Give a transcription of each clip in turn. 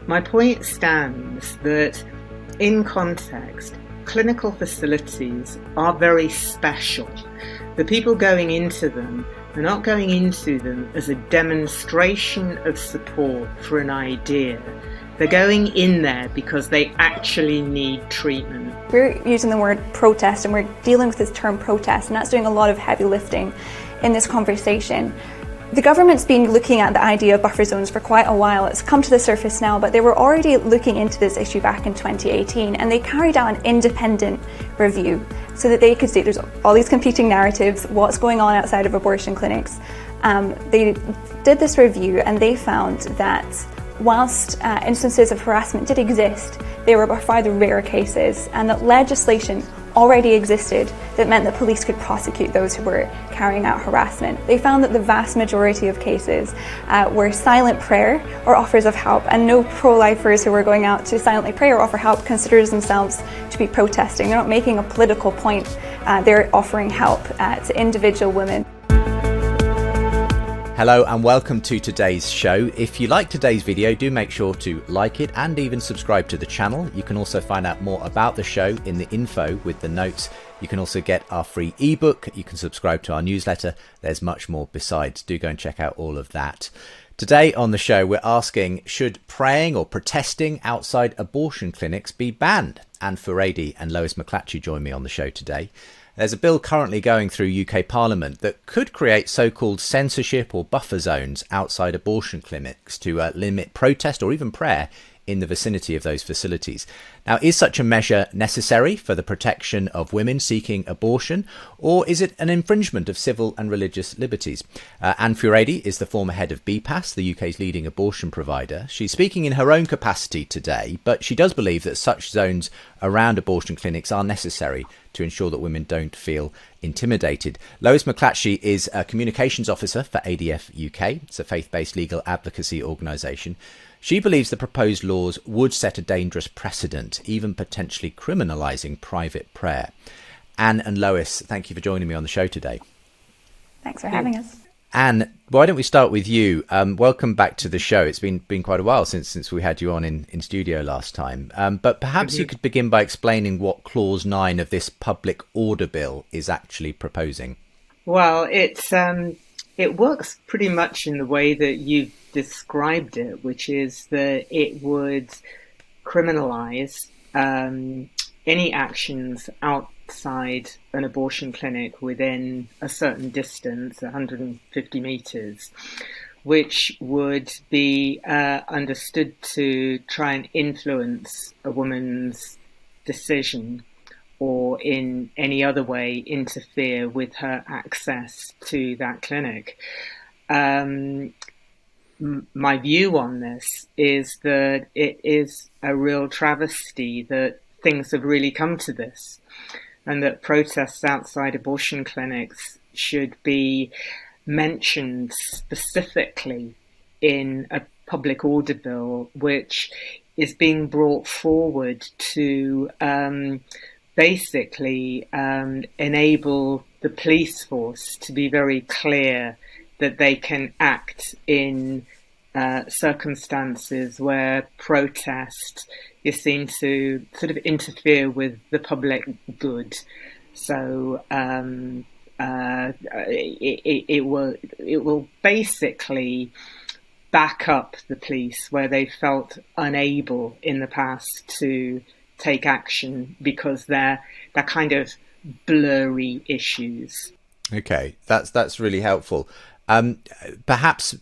My point stands that in context, clinical facilities are very special. The people going into them are not going into them as a demonstration of support for an idea. They're going in there because they actually need treatment. We're using the word protest and we're dealing with this term protest, and that's doing a lot of heavy lifting in this conversation. The government's been looking at the idea of buffer zones for quite a while. It's come to the surface now, but they were already looking into this issue back in 2018, and they carried out an independent review so that they could see there's all these competing narratives, what's going on outside of abortion clinics. They did this review and they found that whilst instances of harassment did exist, they were by far the rare cases, and that legislation already existed that meant that police could prosecute those who were carrying out harassment. They found that the vast majority of cases were silent prayer or offers of help, and no pro-lifers who were going out to silently pray or offer help considers themselves to be protesting. They're not making a political point, they're offering help to individual women. Hello and welcome to today's show. If you like today's video, do make sure to like it and even subscribe to the channel. You can also find out more about the show in the info with the notes. You can also get our free ebook. You can subscribe to our newsletter. There's much more besides. Do go and check out all of that. Today on the show, we're asking, should praying or protesting outside abortion clinics be banned? And Furedi and Lois McLatchie join me on the show today. There's a bill currently going through UK Parliament that could create so-called censorship or buffer zones outside abortion clinics to limit protest or even prayer in the vicinity of those facilities. Now, is such a measure necessary for the protection of women seeking abortion, or is it an infringement of civil and religious liberties? Anne Furedi is the former head of BPAS, the UK's leading abortion provider. She's speaking in her own capacity today, but she does believe that such zones around abortion clinics are necessary to ensure that women don't feel intimidated. Lois McLatchie is a communications officer for ADF UK. It's a faith-based legal advocacy organisation. She believes the proposed laws would set a dangerous precedent, even potentially criminalising private prayer. Anne and Lois, thank you for joining me on the show today. Thanks for having us. Anne, why don't we start with you? Welcome back to the show. It's been quite a while since we had you on in studio last time. But perhaps you could begin by explaining what Clause 9 of this public order bill is actually proposing. Well, it works pretty much in the way that you've described it, which is that it would criminalise any actions outside an abortion clinic within a certain distance, 150 metres, which would be understood to try and influence a woman's decision or in any other way interfere with her access to that clinic. My view on this is that it is a real travesty that things have really come to this, and that protests outside abortion clinics should be mentioned specifically in a public order bill, which is being brought forward to basically enable the police force to be very clear that they can act in circumstances where protest is seen to sort of interfere with the public good. So it will basically back up the police where they felt unable in the past to take action because they're kind of blurry issues. Okay, that's really helpful. Perhaps,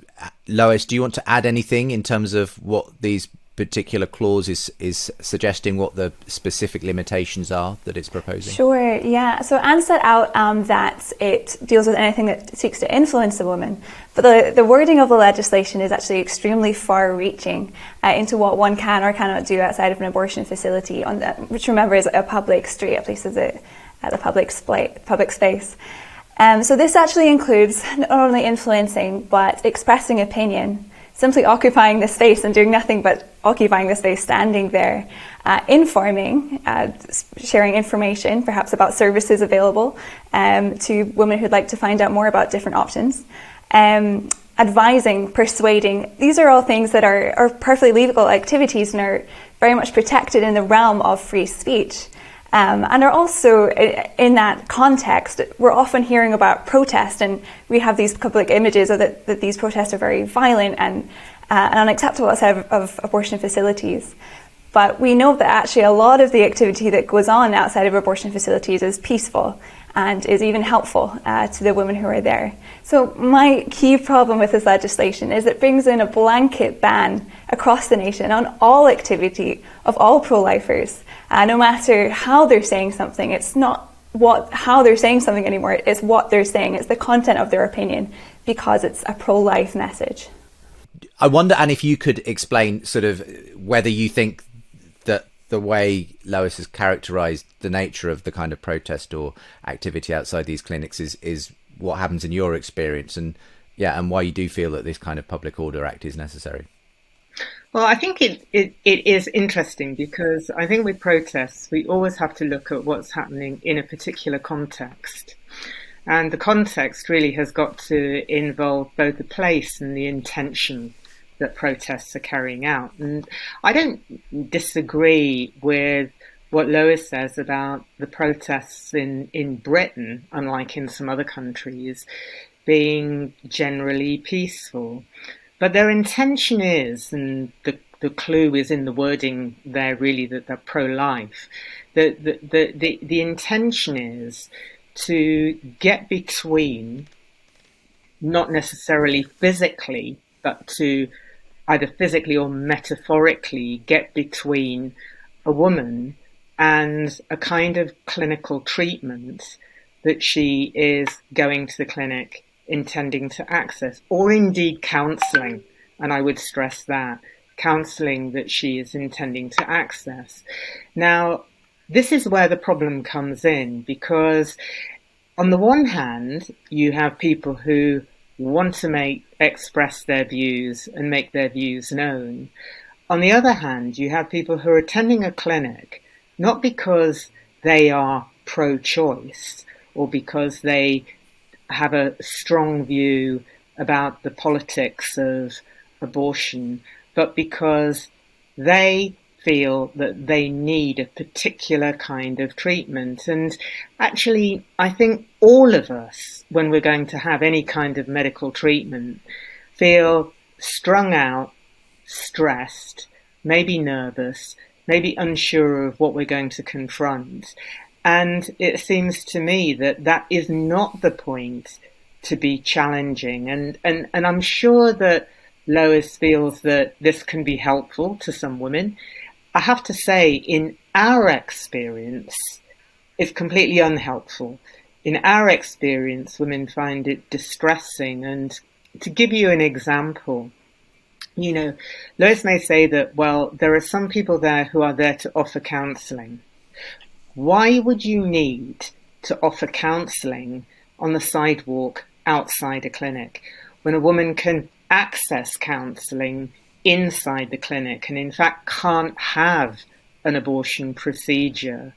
Lois, do you want to add anything in terms of what these particular clause is suggesting, what the specific limitations are that it's proposing? Sure, yeah. So Anne set out that it deals with anything that seeks to influence a woman, but the wording of the legislation is actually extremely far-reaching into what one can or cannot do outside of an abortion facility, which remember is a public street, at least as at the public space. So this actually includes not only influencing, but expressing opinion, simply occupying the space and doing nothing but occupying the space, standing there, informing, sharing information, perhaps about services available to women who'd like to find out more about different options, advising, persuading, these are all things that are perfectly legal activities and are very much protected in the realm of free speech. And are also, in that context, we're often hearing about protest, and we have these public images of that these protests are very violent and unacceptable outside of abortion facilities. But we know that actually a lot of the activity that goes on outside of abortion facilities is peaceful and is even helpful to the women who are there. So my key problem with this legislation is it brings in a blanket ban across the nation on all activity of all pro-lifers, no matter how they're saying something. It's not how they're saying something anymore, it's what they're saying, it's the content of their opinion, because it's a pro-life message. I wonder, Anne, if you could explain sort of whether you think that the way Lois has characterised the nature of the kind of protest or activity outside these clinics is what happens in your experience, and why you do feel that this kind of Public Order Act is necessary. Well, I think it is interesting, because I think with protests, we always have to look at what's happening in a particular context. And the context really has got to involve both the place and the intention that protests are carrying out. And I don't disagree with what Lois says about the protests in Britain, unlike in some other countries, being generally peaceful. But their intention is, and the clue is in the wording there really, that they're pro-life, the intention is to get between, not necessarily physically, but to either physically or metaphorically get between a woman and a kind of clinical treatment that she is going to the clinic intending to access, or indeed counselling, and I would stress that, counselling that she is intending to access. Now, this is where the problem comes in, because on the one hand, you have people who want to express their views and make their views known. On the other hand, you have people who are attending a clinic not because they are pro-choice or because they have a strong view about the politics of abortion, but because they feel that they need a particular kind of treatment. And actually, I think all of us, when we're going to have any kind of medical treatment, feel strung out, stressed, maybe nervous, maybe unsure of what we're going to confront. And it seems to me that is not the point to be challenging. And I'm sure that Lois feels that this can be helpful to some women. I have to say, in our experience, it's completely unhelpful. In our experience, women find it distressing. And to give you an example, Lois may say that, well, there are some people there who are there to offer counselling. Why would you need to offer counselling on the sidewalk outside a clinic when a woman can access counselling inside the clinic and in fact can't have an abortion procedure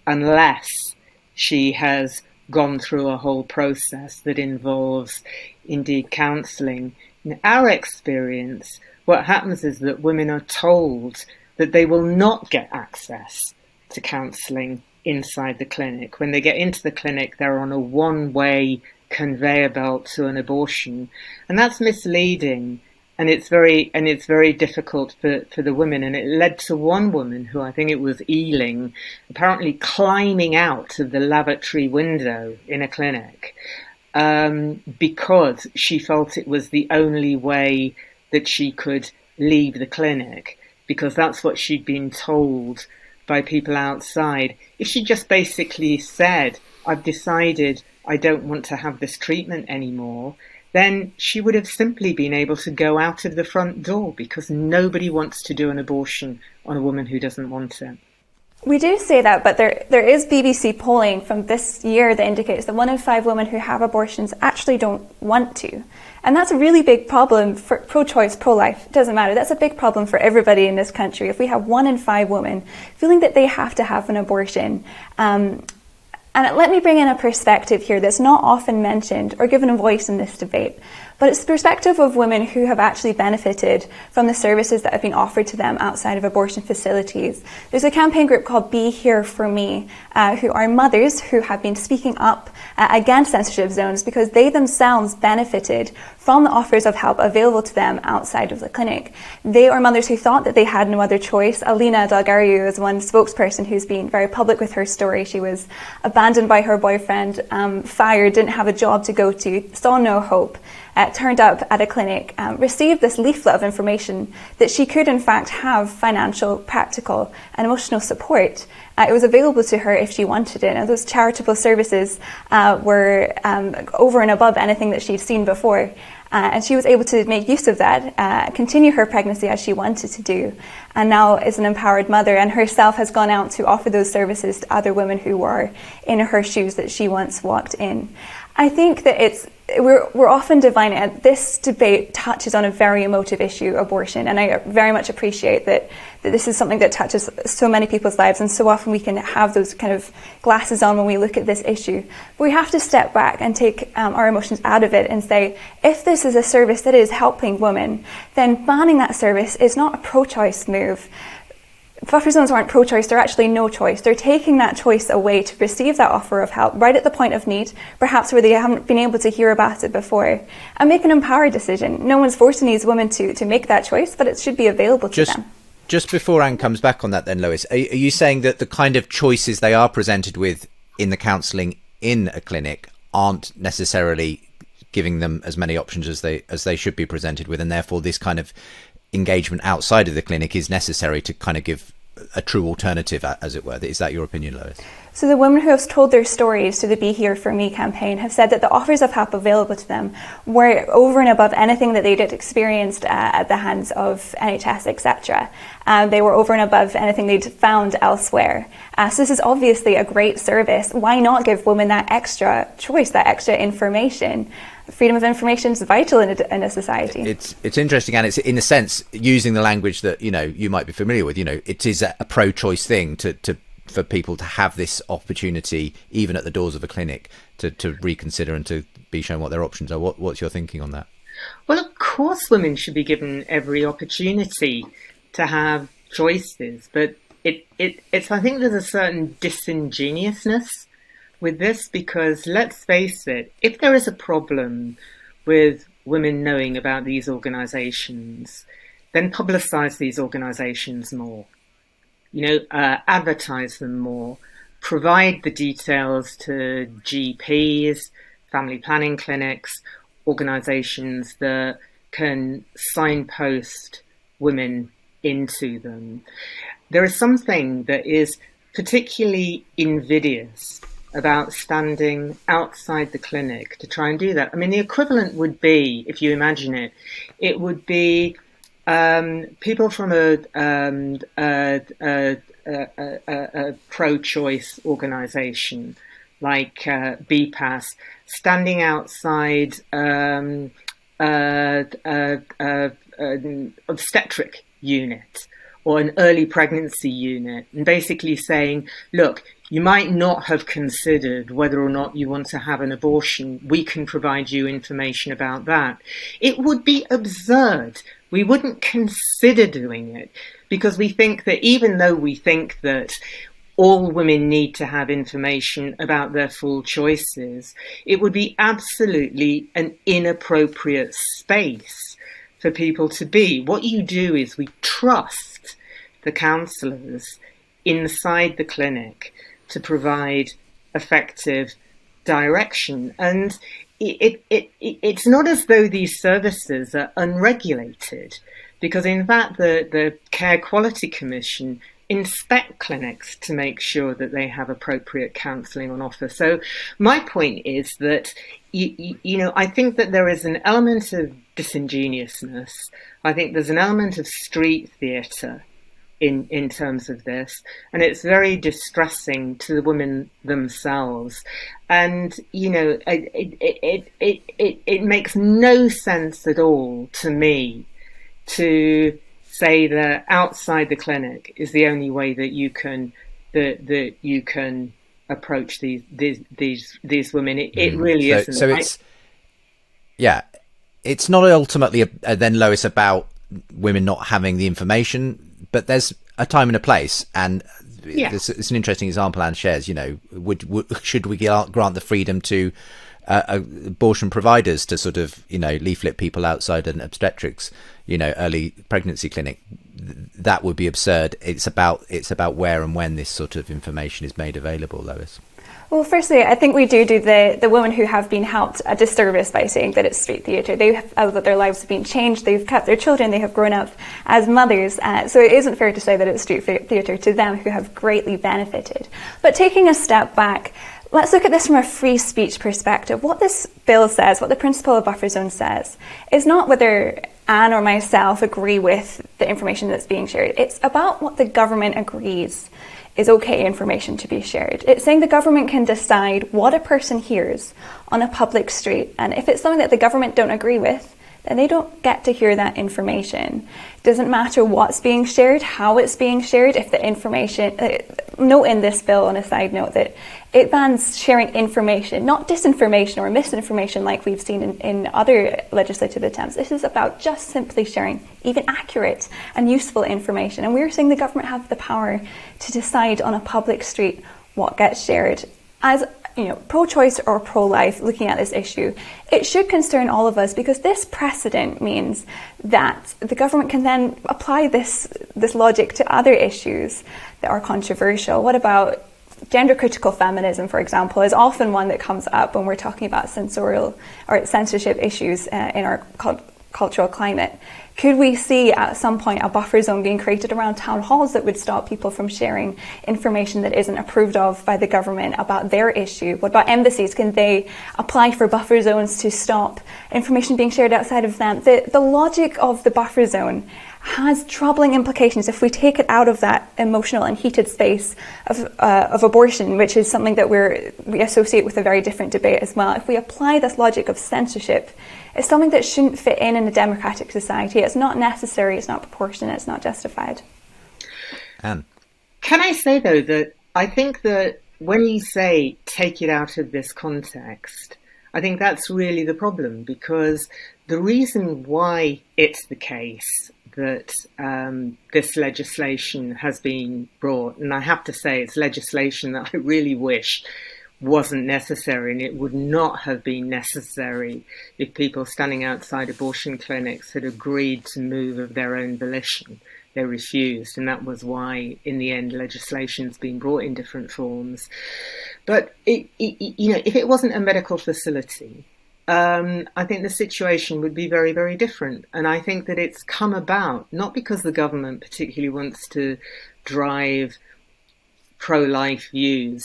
unless she has gone through a whole process that involves indeed counselling? In our experience, what happens is that women are told that they will not get access to counselling inside the clinic. When they get into the clinic, they're on a one-way conveyor belt to an abortion, and that's misleading. And it's very difficult for the women. And it led to one woman who, I think it was Ealing, apparently climbing out of the lavatory window in a clinic because she felt it was the only way that she could leave the clinic, because that's what she'd been told by people outside. If she just basically said, I've decided I don't want to have this treatment anymore, then she would have simply been able to go out of the front door, because nobody wants to do an abortion on a woman who doesn't want it. We do say that, but there is BBC polling from this year that indicates that 1 in 5 women who have abortions actually don't want to. And that's a really big problem for pro-choice, pro-life. It doesn't matter. That's a big problem for everybody in this country. If we have 1 in 5 women feeling that they have to have an abortion, and let me bring in a perspective here that's not often mentioned or given a voice in this debate. but it's the perspective of women who have actually benefited from the services that have been offered to them outside of abortion facilities. There's a campaign group called Be Here For Me, who are mothers who have been speaking up against censorship zones because they themselves benefited from the offers of help available to them outside of the clinic. They are mothers who thought that they had no other choice. Alina Dalgariu is one spokesperson who's been very public with her story. She was abandoned by her boyfriend, fired, didn't have a job to go to, saw no hope, turned up at a clinic, received this leaflet of information that she could in fact have financial, practical and emotional support. It was available to her if she wanted it, and those charitable services were over and above anything that she'd seen before. And she was able to make use of that, continue her pregnancy as she wanted to do, and now is an empowered mother, and herself has gone out to offer those services to other women who were in her shoes that she once walked in. I think that we're often dividing it. This debate touches on a very emotive issue, abortion, and I very much appreciate that this is something that touches so many people's lives, and so often we can have those kind of glasses on when we look at this issue. But we have to step back and take our emotions out of it and say, if this is a service that is helping women, then banning that service is not a pro-choice move. Buffer zones aren't pro-choice, they're actually no choice. They're taking that choice away to receive that offer of help right at the point of need, perhaps where they haven't been able to hear about it before, and make an empowered decision. No one's forcing these women to make that choice, but it should be available to them. Just before Anne comes back on that then, Lois, are you saying that the kind of choices they are presented with in the counselling in a clinic aren't necessarily giving them as many options as they should be presented with, and therefore this kind of engagement outside of the clinic is necessary to kind of give a true alternative, as it were? Is that your opinion, Lois? So the women who have told their stories to the Be Here For Me campaign have said that the offers of help available to them were over and above anything that they'd experienced at the hands of NHS, etc. They were over and above anything they'd found elsewhere. So this is obviously a great service. Why not give women that extra choice, that extra information? Freedom of information is vital in a society. It's interesting, and it's in a sense using the language that you might be familiar with. It is a pro-choice thing for people to have this opportunity, even at the doors of a clinic, to reconsider and to be shown what their options are. What's your thinking on that? Well, of course, women should be given every opportunity to have choices, but it's I think there's a certain disingenuousness with this, because let's face it, if there is a problem with women knowing about these organisations, then publicise these organisations more, advertise them more, provide the details to GPs, family planning clinics, organisations that can signpost women into them. There is something that is particularly invidious about standing outside the clinic to try and do that. I mean, the equivalent would be, if you imagine it, it would be people from a pro-choice organisation like BPAS standing outside an obstetric unit or an early pregnancy unit and basically saying, look, you might not have considered whether or not you want to have an abortion. We can provide you information about that. It would be absurd. We wouldn't consider doing it because we think that even though we think that all women need to have information about their full choices, it would be absolutely an inappropriate space for people to be. What you do is we trust the counsellors inside the clinic to provide effective direction. And it's not as though these services are unregulated, because in fact the Care Quality Commission inspect clinics to make sure that they have appropriate counselling on offer. So my point is that, I think that there is an element of disingenuousness. I think there's an element of street theatre in terms of this, and it's very distressing to the women themselves. And it makes no sense at all to me to say that outside the clinic is the only way that you can approach these women. It really isn't. So it's it's not ultimately then, Lois, about women not having the information, but there's a time and a place, and it's an interesting example Anne shares. You know, should we grant the freedom to abortion providers to sort of, you know, leaflet people outside an obstetrics, you know, early pregnancy clinic? That would be absurd. It's about where and when this sort of information is made available, Lois. Well, firstly, I think we do the women who have been helped a disservice by saying that it's street theatre. That their lives have been changed, they've kept their children, they have grown up as mothers. So it isn't fair to say that it's street theatre to them who have greatly benefited. But taking a step back, let's look at this from a free speech perspective. What this bill says, what the principle of buffer zone says, is not whether Anne or myself agree with the information that's being shared. It's about what the government agrees is okay information to be shared. It's saying the government can decide what a person hears on a public street, and if it's something that the government don't agree with, then they don't get to hear that information. It doesn't matter what's being shared, how it's being shared. If the information, note in this bill on a side note that it bans sharing information, not disinformation or misinformation like we've seen in other legislative attempts. This is about just simply sharing even accurate and useful information. And we're saying the government have the power to decide on a public street what gets shared. As you know, pro-choice or pro-life, looking at this issue, it should concern all of us, because this precedent means that the government can then apply this logic to other issues that are controversial. What about gender critical feminism, for example, is often one that comes up when we're talking about censorial or censorship issues in our cultural climate. Could we see at some point a buffer zone being created around town halls that would stop people from sharing information that isn't approved of by the government about their issue? What about embassies? Can they apply for buffer zones to stop information being shared outside of them? The logic of the buffer zone has troubling implications if we take it out of that emotional and heated space of abortion, which is something that we associate with a very different debate as well. If we apply this logic of censorship, it's something that shouldn't fit in a democratic society. It's not necessary, it's not proportionate, it's not justified. Anne? Can I say, though, that I think that when you say take it out of this context, I think that's really the problem, because the reason why it's the case that this legislation has been brought, and I have to say it's legislation that I really wish wasn't necessary, and it would not have been necessary if people standing outside abortion clinics had agreed to move of their own volition. They refused, and that was why in the end legislation's been brought in different forms. But if it wasn't a medical facility, I think the situation would be very, very different. And I think that it's come about not because the government particularly wants to drive pro-life views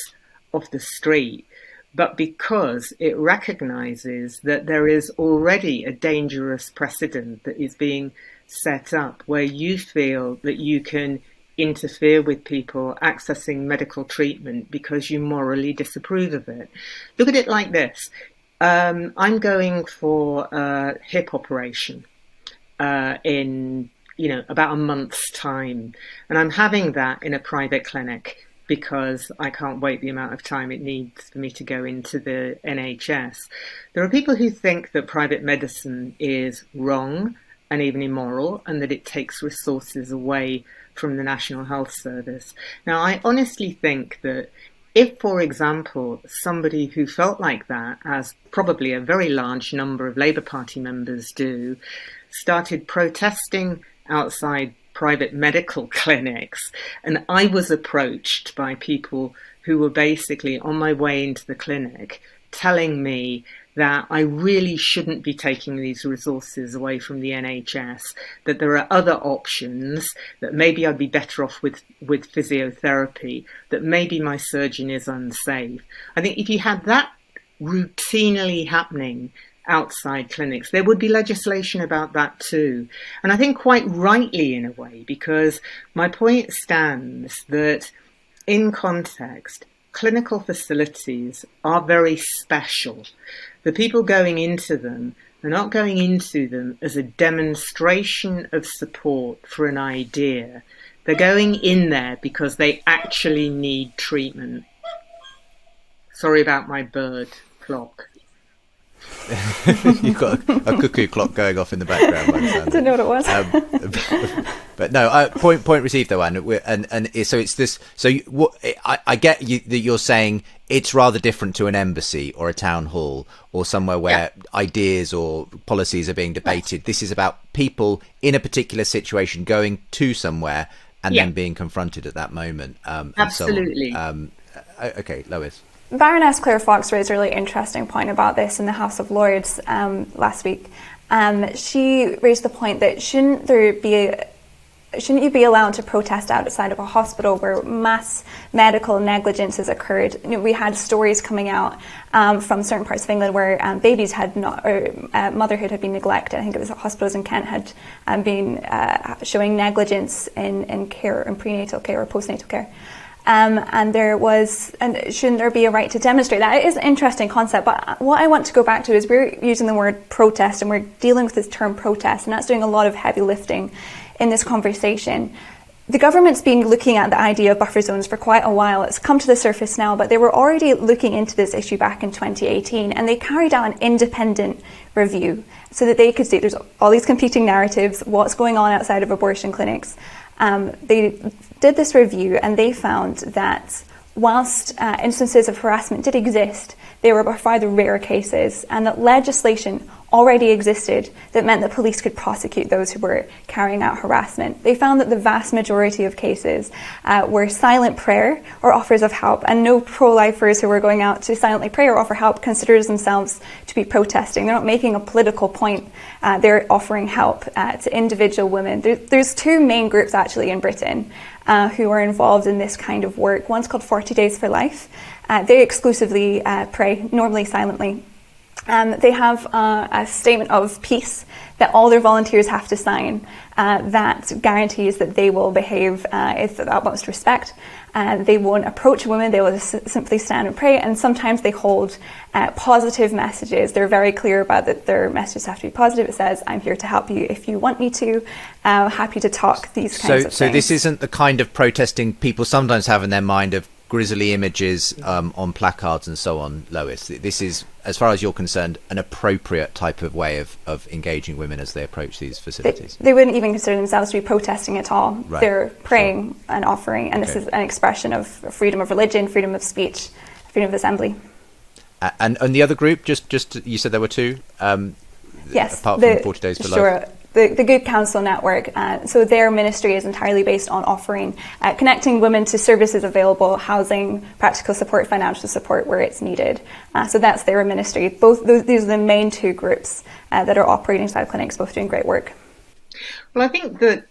off the street, but because it recognises that there is already a dangerous precedent that is being set up where you feel that you can interfere with people accessing medical treatment because you morally disapprove of it. Look at it like this. I'm going for a hip operation in about a month's time, and I'm having that in a private clinic because I can't wait the amount of time it needs for me to go into the NHS. There are people who think that private medicine is wrong and even immoral, and that it takes resources away from the National Health Service. Now, I honestly think that if, for example, somebody who felt like that, as probably a very large number of Labour Party members do, started protesting outside private medical clinics, and I was approached by people who were basically on my way into the clinic telling me that I really shouldn't be taking these resources away from the NHS, that there are other options, that maybe I'd be better off with physiotherapy, that maybe my surgeon is unsafe. I think if you had that routinely happening outside clinics, there would be legislation about that too. And I think quite rightly in a way, because my point stands that in context, clinical facilities are very special. The people going into them are not going into them as a demonstration of support for an idea. They're going in there because they actually need treatment. Sorry about my bird clock. You've got a cuckoo clock going off in the background. I didn't know what it was. But no, point received though, Anne. And so it's this. So I get you that you're saying it's rather different to an embassy or a town hall or somewhere where ideas or policies are being debated. This is about people in a particular situation going to somewhere and then being confronted at that moment. Absolutely. And so on. Okay, Lois. Baroness Claire Fox raised a really interesting point about this in the House of Lords last week. She raised the point that shouldn't you be allowed to protest outside of a hospital where mass medical negligence has occurred? We had stories coming out from certain parts of England where babies had not, or motherhood had been neglected. I think it was hospitals in Kent had been showing negligence in care, in prenatal care or postnatal care. And shouldn't there be a right to demonstrate that? It is an interesting concept, but what I want to go back to is we're using the word protest and we're dealing with this term protest, and that's doing a lot of heavy lifting in this conversation. The government's been looking at the idea of buffer zones for quite a while. It's come to the surface now, but they were already looking into this issue back in 2018, and they carried out an independent review so that they could see there's all these competing narratives, what's going on outside of abortion clinics. They did this review and they found that whilst instances of harassment did exist, they were by far the rare cases, and that legislation already existed that meant that police could prosecute those who were carrying out harassment. They found that the vast majority of cases were silent prayer or offers of help, and no pro-lifers who were going out to silently pray or offer help considers themselves to be protesting. They're not making a political point. They're offering help to individual women. There's two main groups actually in Britain who are involved in this kind of work. One's called 40 Days for Life. They exclusively pray, normally silently. They have a statement of peace that all their volunteers have to sign that guarantees that they will behave with the utmost respect. They won't approach women, they will just simply stand and pray, and sometimes they hold positive messages. They're very clear about that their messages have to be positive. It says, I'm here to help you if you want me to, happy to talk, these kinds of things. So this isn't the kind of protesting people sometimes have in their mind of grisly images on placards and so on, Lois. This is, as far as you're concerned, an appropriate type of way of engaging women as they approach these facilities. They wouldn't even consider themselves to be protesting at all. Right. They're praying and offering, and this is an expression of freedom of religion, freedom of speech, freedom of assembly. And the other group, just you said there were two? Yes. Apart from 40 Days for Life? The Good Counsel Network, so their ministry is entirely based on offering, connecting women to services available, housing, practical support, financial support where it's needed. So that's their ministry. These are the main two groups that are operating inside clinics, both doing great work. Well, I think that,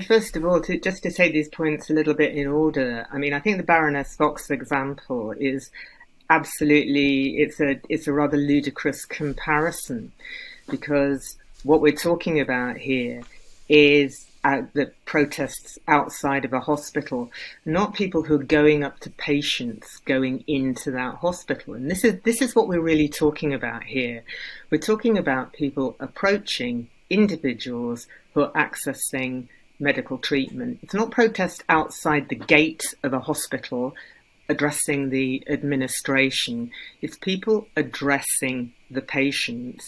first of all, just to take these points a little bit in order, I think the Baroness Fox example is absolutely, it's a rather ludicrous comparison, because what we're talking about here is the protests outside of a hospital, not people who are going up to patients going into that hospital. And this is what we're really talking about here. We're talking about people approaching individuals who are accessing medical treatment. It's not protest outside the gate of a hospital addressing the administration. It's people addressing the patients,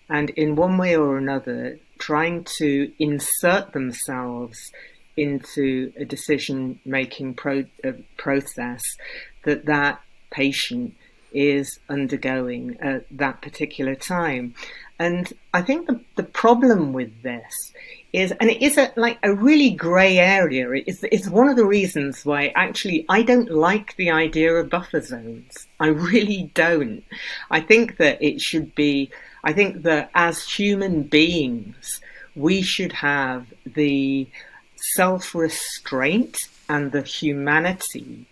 and in one way or another trying to insert themselves into a decision-making process that patient is undergoing at that particular time. And I think the problem with this is, and it is a really grey area, it's one of the reasons why actually I don't like the idea of buffer zones. I really don't. I think that as human beings, we should have the self-restraint and the humanity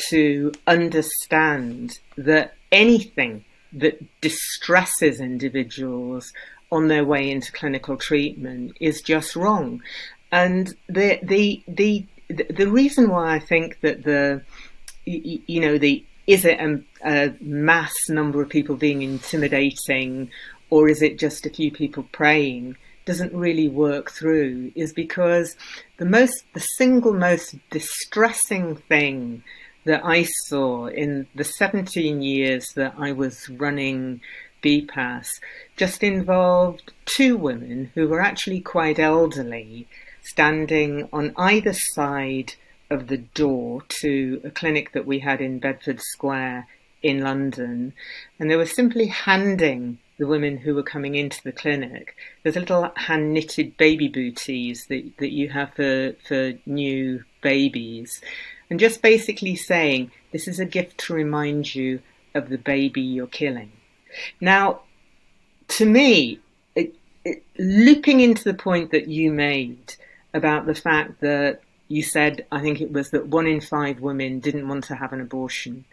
to understand that anything that distresses individuals on their way into clinical treatment is just wrong. And the reason why I think that is it a mass number of people being intimidating, or is it just a few people praying, doesn't really work through, is because the single most distressing thing that I saw in the 17 years that I was running BPAS just involved two women who were actually quite elderly, standing on either side of the door to a clinic that we had in Bedford Square in London, and they were simply handing the women who were coming into the clinic those little hand-knitted baby booties that you have for new babies, and just basically saying, this is a gift to remind you of the baby you're killing. Now, to me, looping into the point that you made about the fact that you said, I think it was, that 1 in 5 women didn't want to have an abortion.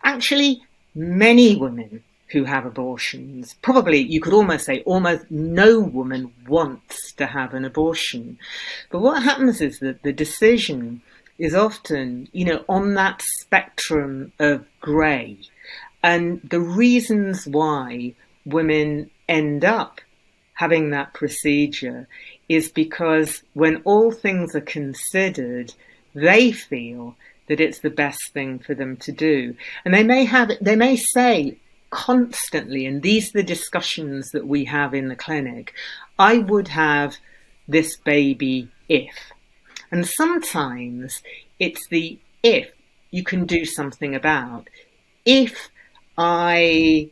Actually, many women who have abortions, probably you could almost say almost no woman wants to have an abortion. But what happens is that the decision is often, on that spectrum of grey. And the reasons why women end up having that procedure is because when all things are considered, they feel that it's the best thing for them to do. And they may say constantly, and these are the discussions that we have in the clinic, I would have this baby if. And sometimes it's the if you can do something about. If I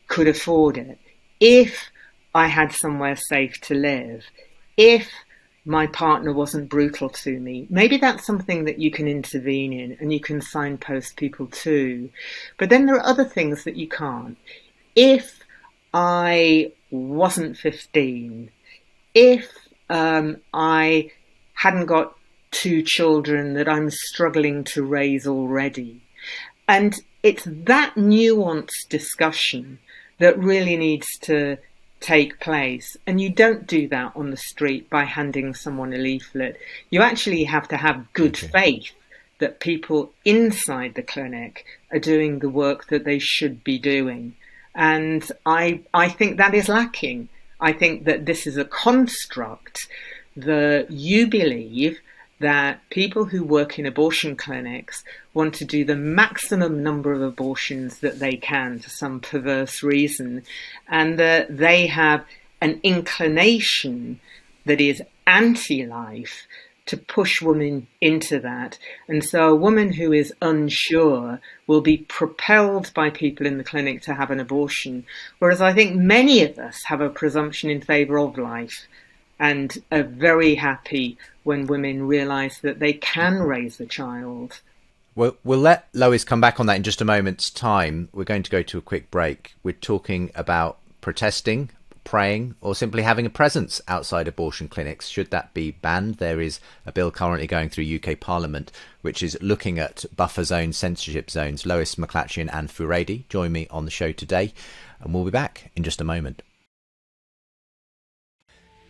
could afford it, if I had somewhere safe to live, if my partner wasn't brutal to me, maybe that's something that you can intervene in and you can signpost people to. But then there are other things that you can't. If I wasn't 15, if I hadn't got 2 children that I'm struggling to raise already. And it's that nuanced discussion that really needs to take place. And you don't do that on the street by handing someone a leaflet. You actually have to have good faith that people inside the clinic are doing the work that they should be doing. And I think that is lacking. I think that this is a construct that you believe that people who work in abortion clinics want to do the maximum number of abortions that they can for some perverse reason, and that they have an inclination that is anti-life to push women into that. And so a woman who is unsure will be propelled by people in the clinic to have an abortion, whereas I think many of us have a presumption in favour of life and are very happy when women realise that they can raise a child. We'll let Lois come back on that in just a moment's time. We're going to go to a quick break. We're talking about protesting, praying, or simply having a presence outside abortion clinics. Should that be banned? There is a bill currently going through UK Parliament which is looking at buffer zones, censorship zones. Lois McLatchie and Anne Furedi join me on the show today, and we'll be back in just a moment.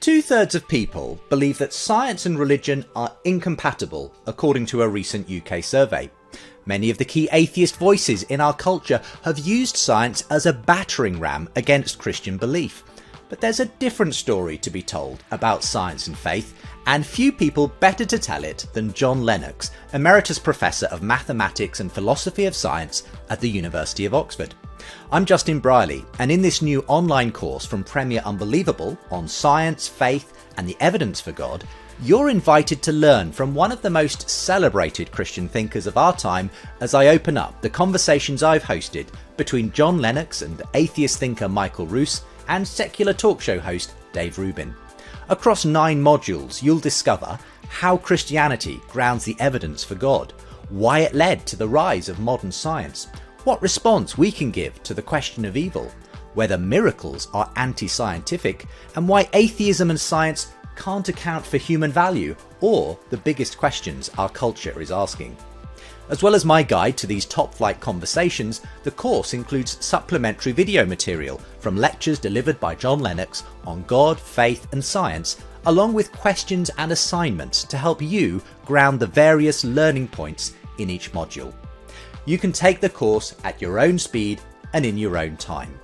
2/3 of people believe that science and religion are incompatible, according to a recent UK survey. Many of the key atheist voices in our culture have used science as a battering ram against Christian belief. But there's a different story to be told about science and faith, and few people better to tell it than John Lennox, Emeritus Professor of Mathematics and Philosophy of Science at the University of Oxford. I'm Justin Briley, and in this new online course from Premier Unbelievable on science, faith and the evidence for God, you're invited to learn from one of the most celebrated Christian thinkers of our time as I open up the conversations I've hosted between John Lennox and atheist thinker Michael Roos and secular talk show host Dave Rubin. Across 9 modules, you'll discover how Christianity grounds the evidence for God, why it led to the rise of modern science, what response we can give to the question of evil, whether miracles are anti-scientific, and why atheism and science can't account for human value or the biggest questions our culture is asking. As well as my guide to these top-flight conversations, the course includes supplementary video material from lectures delivered by John Lennox on God, faith and science, along with questions and assignments to help you ground the various learning points in each module. You can take the course at your own speed and in your own time.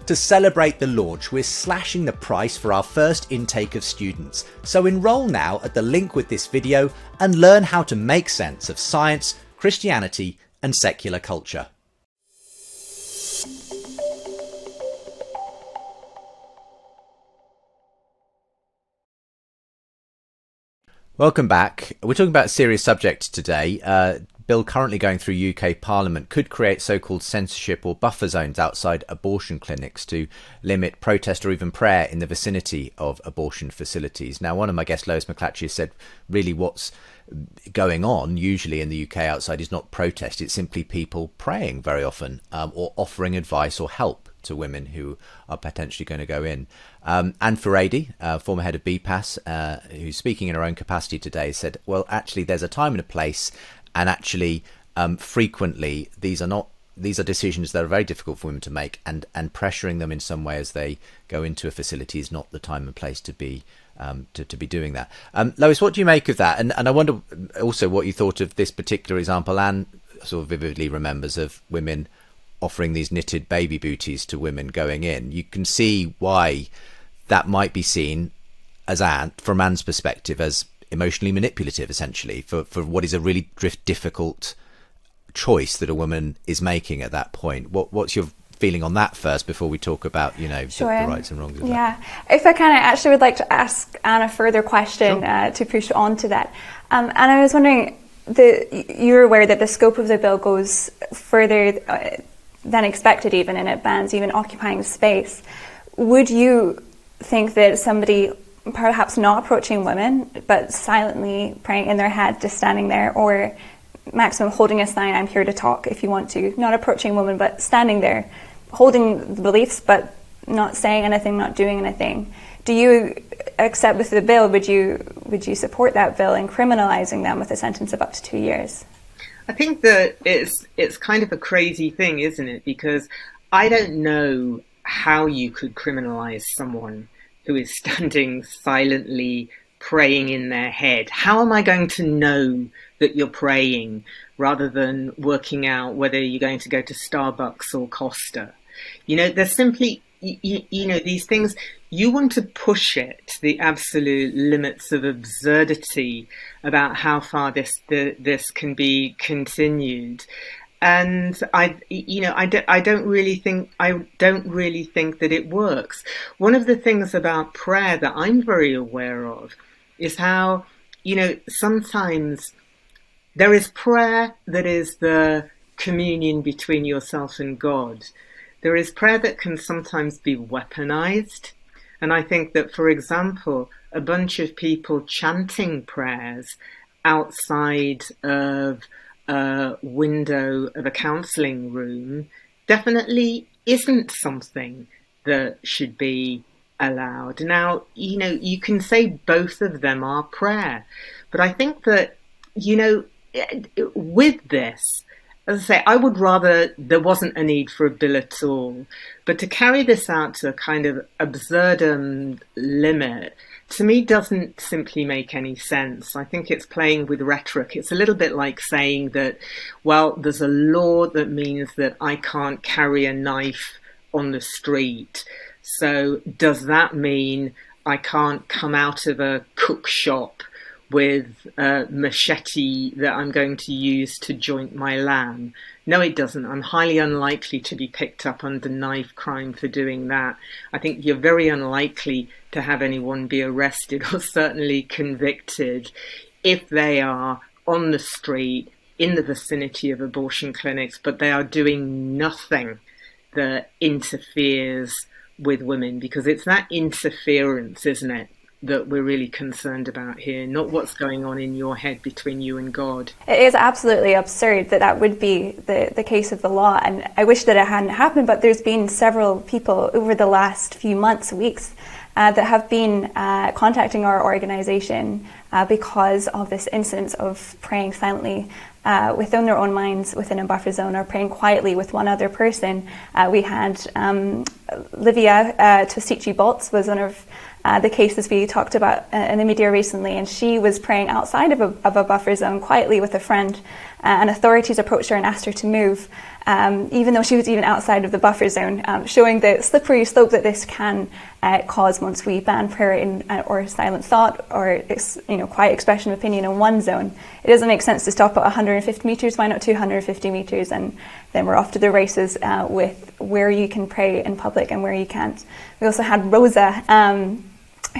To celebrate the launch, we're slashing the price for our first intake of students, so enroll now at the link with this video and learn how to make sense of science, Christianity and secular culture. Welcome back. We're talking about a serious subject today. Bill currently going through UK Parliament could create so-called censorship or buffer zones outside abortion clinics to limit protest or even prayer in the vicinity of abortion facilities. Now, one of my guests, Lois McLatchie, said really what's going on usually in the UK outside is not protest, it's simply people praying very often, or offering advice or help to women who are potentially going to go in. And Furedi, former head of BPAS, who's speaking in her own capacity today, said, well, actually, there's a time and a place, and actually, frequently, these are decisions that are very difficult for women to make, and pressuring them in some way as they go into a facility is not the time and place to be doing that. Lois, what do you make of that? And I wonder also what you thought of this particular example. Anne sort of vividly remembers of women offering these knitted baby booties to women going in. You can see why that might be seen as from Anne's perspective as emotionally manipulative, essentially, for what is a really difficult choice that a woman is making at that point. What's your feeling on that first before we talk about, the rights and wrongs of that? Yeah, if I can, I actually would like to ask Anne a further question. Sure. To push on to that. And I was wondering, you're aware that the scope of the bill goes further than expected even, and it bans even occupying space. Would you think that somebody perhaps not approaching women but silently praying in their head, just standing there, or maximum holding a sign, I'm here to talk if you want to, not approaching women but standing there holding the beliefs but not saying anything, not doing anything, do you accept with the bill, would you support that bill in criminalising them with a sentence of up to 2 years? I think that it's kind of a crazy thing, isn't it? Because I don't know how you could criminalise someone who is standing silently praying in their head. How am I going to know that you're praying rather than working out whether you're going to go to Starbucks or Costa? There's simply, these things, you want to push it to the absolute limits of absurdity about how far this can be continued. And I don't really think that it works. One of the things about prayer that I'm very aware of is how, sometimes there is prayer that is the communion between yourself and God. There is prayer that can sometimes be weaponized. And I think that, for example, a bunch of people chanting prayers outside of a window of a counselling room definitely isn't something that should be allowed. Now, you can say both of them are prayer, but I think that, with this, as I say, I would rather there wasn't a need for a bill at all, but to carry this out to a kind of absurdum limit, to me, doesn't simply make any sense. I think it's playing with rhetoric. It's a little bit like saying that, well, there's a law that means that I can't carry a knife on the street. So does that mean I can't come out of a cook shop with a machete that I'm going to use to joint my lamb? No, it doesn't. I'm highly unlikely to be picked up under knife crime for doing that. I think you're very unlikely to have anyone be arrested or certainly convicted if they are on the street in the vicinity of abortion clinics, but they are doing nothing that interferes with women, because it's that interference, isn't it, that we're really concerned about here, not what's going on in your head between you and God. It is absolutely absurd that would be the case of the law, and I wish that it hadn't happened, but there's been several people over the last few months, weeks, that have been contacting our organisation because of this instance of praying silently within their own minds within a buffer zone, or praying quietly with one other person. We had Livia Tosici-Boltz was one of the cases we talked about in the media recently, and she was praying outside of a buffer zone quietly with a friend, and authorities approached her and asked her to move, even though she was even outside of the buffer zone, showing the slippery slope that this can cause once we ban prayer or silent thought or quiet expression of opinion in one zone. It doesn't make sense to stop at 150 metres, why not 250 metres, and then we're off to the races with where you can pray in public and where you can't. We also had Rosa,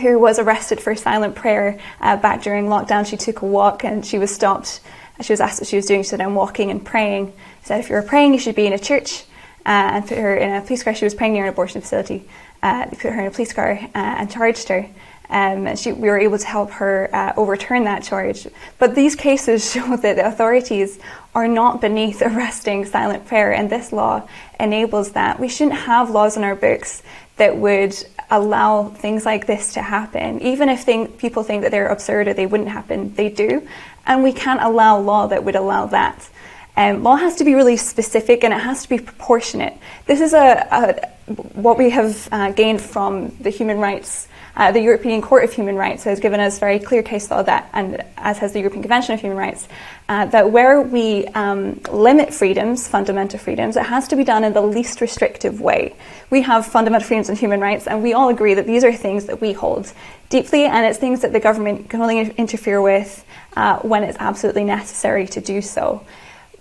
who was arrested for silent prayer back during lockdown. She took a walk and she was stopped. She was asked what she was doing. She said, "I'm walking and praying." Said, "If you were praying, you should be in a church." And put her in a police car. She was praying near an abortion facility. They put her in a police car and charged her. And we were able to help her overturn that charge. But these cases show that the authorities are not beneath arresting silent prayer, and this law enables that. We shouldn't have laws in our books that would allow things like this to happen. Even if people think that they're absurd or they wouldn't happen, they do. And we can't allow law that would allow that. Law has to be really specific and it has to be proportionate. This is what we have gained from the human rights. The European Court of Human Rights has given us very clear case law that, and as has the European Convention of Human Rights, that where we limit freedoms, fundamental freedoms, it has to be done in the least restrictive way. We have fundamental freedoms and human rights, and we all agree that these are things that we hold deeply, and it's things that the government can only interfere with when it's absolutely necessary to do so.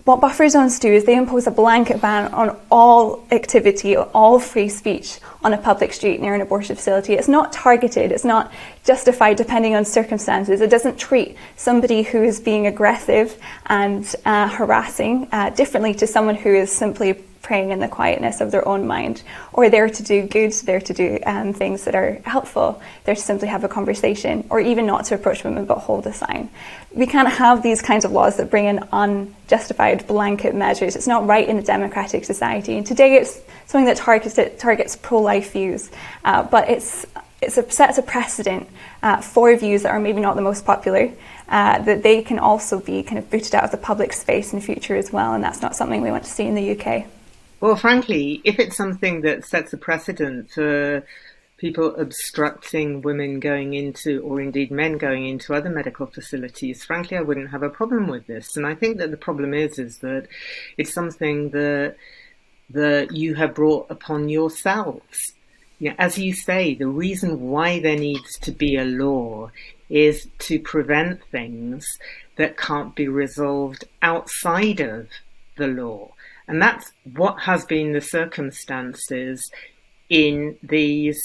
What buffer zones do is they impose a blanket ban on all activity, all free speech on a public street near an abortion facility. It's not targeted, it's not justified depending on circumstances. It doesn't treat somebody who is being aggressive and harassing differently to someone who is simply praying in the quietness of their own mind, or there to do good, there to do things that are helpful, there to simply have a conversation, or even not to approach women but hold a sign. We can't have these kinds of laws that bring in unjustified blanket measures. It's not right in a democratic society. And today it's something that targets pro-life views, but it sets a precedent for views that are maybe not the most popular, that they can also be kind of booted out of the public space in future as well, and that's not something we want to see in the UK. Well, frankly, if it's something that sets a precedent for people obstructing women going into, or indeed men going into other medical facilities, frankly, I wouldn't have a problem with this. And I think that the problem is that it's something that you have brought upon yourselves. You know, as you say, the reason why there needs to be a law is to prevent things that can't be resolved outside of the law. And that's what has been the circumstances in these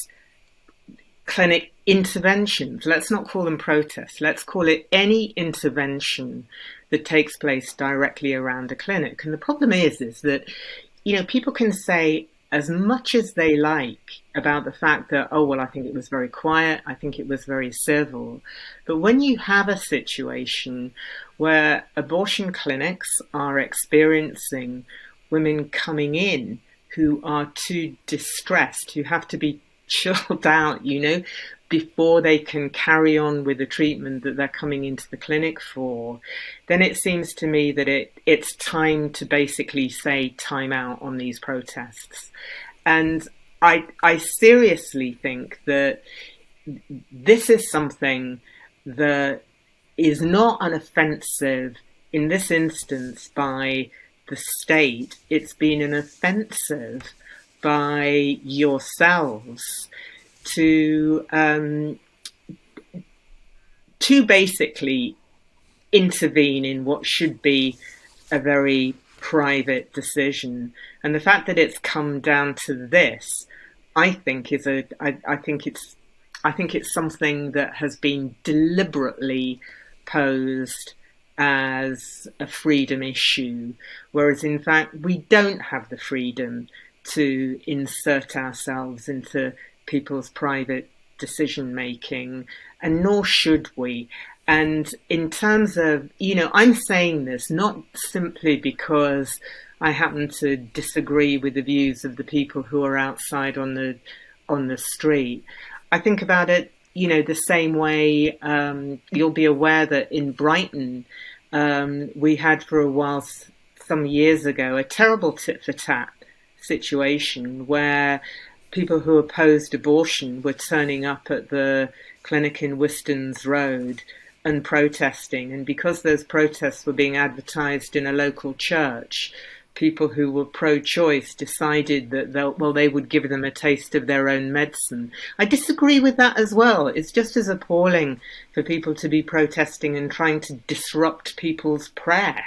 clinic interventions. Let's not call them protests. Let's call it any intervention that takes place directly around a clinic. And the problem is that, you know, people can say as much as they like about the fact that, oh, well, I think it was very quiet, I think it was very civil. But when you have a situation where abortion clinics are experiencing women coming in who are too distressed, who have to be chilled out, you know, before they can carry on with the treatment that they're coming into the clinic for, then it seems to me that it's time to basically say time out on these protests. And I seriously think that this is something that is not an offensive in this instance by the state. It's been an offensive by yourselves to basically intervene in what should be a very private decision. And the fact that it's come down to this, I think it's something that has been deliberately posed as a freedom issue, whereas in fact we don't have the freedom to insert ourselves into people's private decision making, and nor should we. And in terms of, you know, I'm saying this not simply because I happen to disagree with the views of the people who are outside on the street. I think about it, you know, the same way. You'll be aware that in Brighton, we had for a while, some years ago, a terrible tit-for-tat situation where people who opposed abortion were turning up at the clinic in Wistons Road and protesting. And because those protests were being advertised in a local church, people who were pro-choice decided that they would give them a taste of their own medicine. I disagree with that as well. It's just as appalling for people to be protesting and trying to disrupt people's prayer.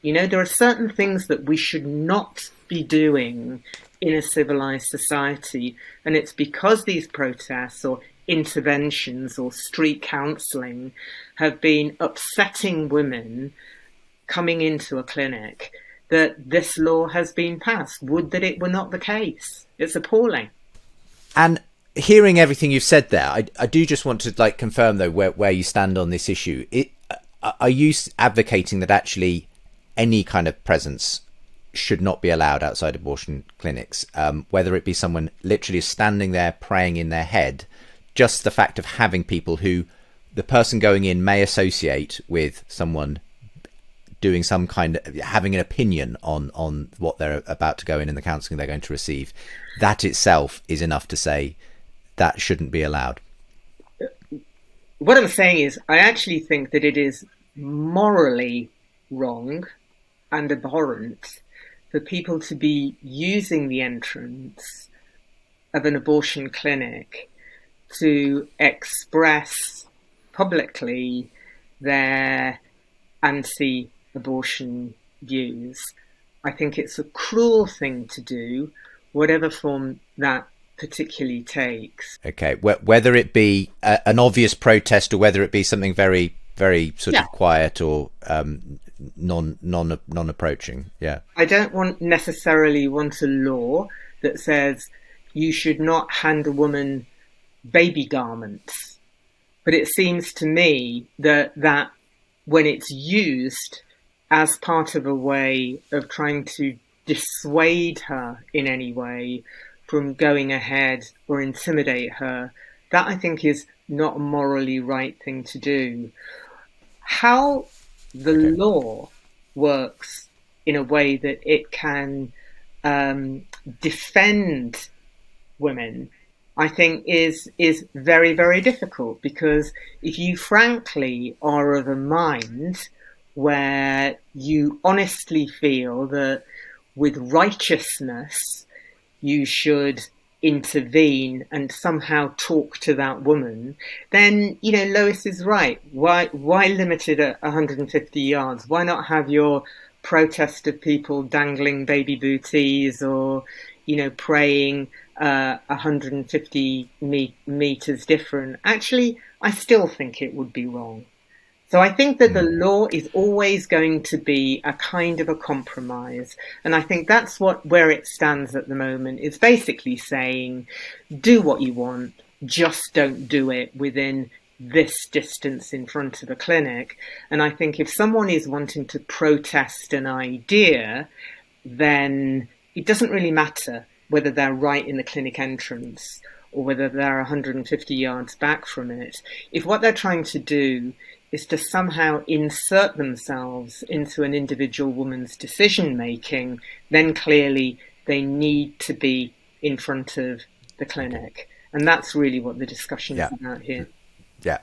You know, there are certain things that we should not be doing in a civilized society, and it's because these protests or interventions or street counselling have been upsetting women coming into a clinic, that this law has been passed. Would that it were not the case. It's appalling. And hearing everything you've said there, I do just want to confirm though where you stand on this issue. Are you advocating that actually any kind of presence should not be allowed outside abortion clinics, whether it be someone literally standing there praying in their head, just the fact of having people who the person going in may associate with someone doing some kind of having an opinion on what they're about to go in and the counselling they're going to receive, that itself is enough to say that shouldn't be allowed? What I'm saying is, I actually think that it is morally wrong and abhorrent for people to be using the entrance of an abortion clinic to express publicly their anti-abortion views. I think it's a cruel thing to do, whatever form that particularly takes. Okay, whether it be an obvious protest or whether it be something very, very sort of quiet or non-approaching. Yeah, I don't necessarily want a law that says you should not hand a woman baby garments, but it seems to me that when it's used as part of a way of trying to dissuade her in any way from going ahead or intimidate her, that I think is not a morally right thing to do. How the law works in a way that it can defend women, I think is very, very difficult, because if you frankly are of a mind where you honestly feel that with righteousness you should intervene and somehow talk to that woman, then, Lois is right. Why limit it at 150 yards? Why not have your protest of people dangling baby booties or, praying 150 meters different? Actually, I still think it would be wrong. So I think that the law is always going to be a kind of a compromise. And I think that's where it stands at the moment. It's basically saying, do what you want, just don't do it within this distance in front of a clinic. And I think if someone is wanting to protest an idea, then it doesn't really matter whether they're right in the clinic entrance or whether they're 150 yards back from it. If what they're trying to do is to somehow insert themselves into an individual woman's decision-making, then clearly they need to be in front of the clinic. And that's really what the discussion is about here. Yeah.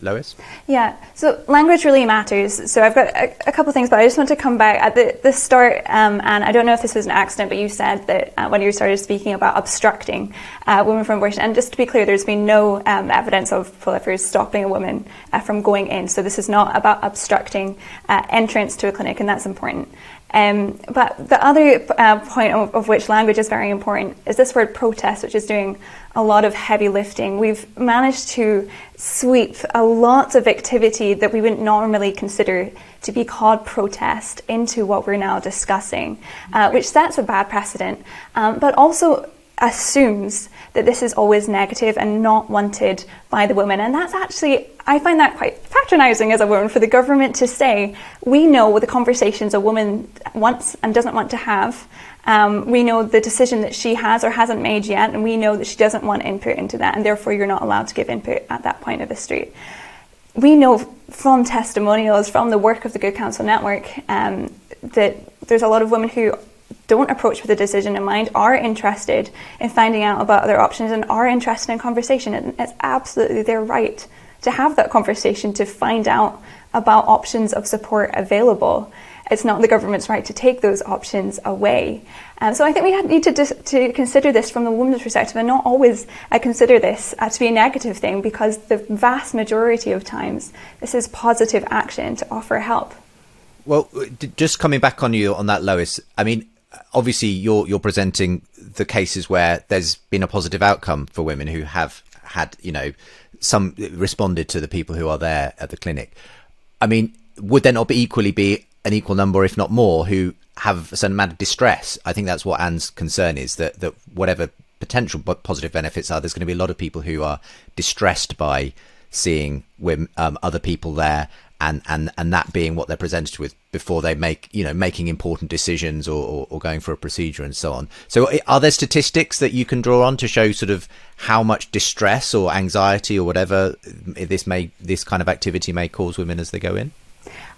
Lois? Yeah, so language really matters. So I've got a couple of things, but I just want to come back at the start, and I don't know if this was an accident, but you said that when you started speaking about obstructing women from abortion, and just to be clear, there's been no evidence of proliferators stopping a woman from going in. So this is not about obstructing entrance to a clinic, and that's important. But the other point of which language is very important is this word protest, which is doing a lot of heavy lifting. We've managed to sweep a lot of activity that we wouldn't normally consider to be called protest into what we're now discussing, which sets a bad precedent, but also assumes that this is always negative and not wanted by the woman. And that's actually, I find that quite patronising as a woman for the government to say, we know the conversations a woman wants and doesn't want to have. We know the decision that she has or hasn't made yet, and we know that she doesn't want input into that, and therefore you're not allowed to give input at that point of the street. We know from testimonials, from the work of the Good Counsel Network, that there's a lot of women who don't approach with a decision in mind, are interested in finding out about other options and are interested in conversation. And it's absolutely their right to have that conversation, to find out about options of support available. It's not the government's right to take those options away. So I think we need to consider this from the woman's perspective and not always consider this to be a negative thing, because the vast majority of times this is positive action to offer help. Well, just coming back on you on that, Lois, I mean, obviously you're presenting the cases where there's been a positive outcome for women who have had, some responded to the people who are there at the clinic. I mean, would there not equally be an equal number, if not more, who have a certain amount of distress? I think that's what Anne's concern is, that whatever potential positive benefits are, there's going to be a lot of people who are distressed by seeing women, other people there, and that being what they're presented with before they making important decisions or going for a procedure and so on. So are there statistics that you can draw on to show sort of how much distress or anxiety or whatever this kind of activity may cause women as they go in?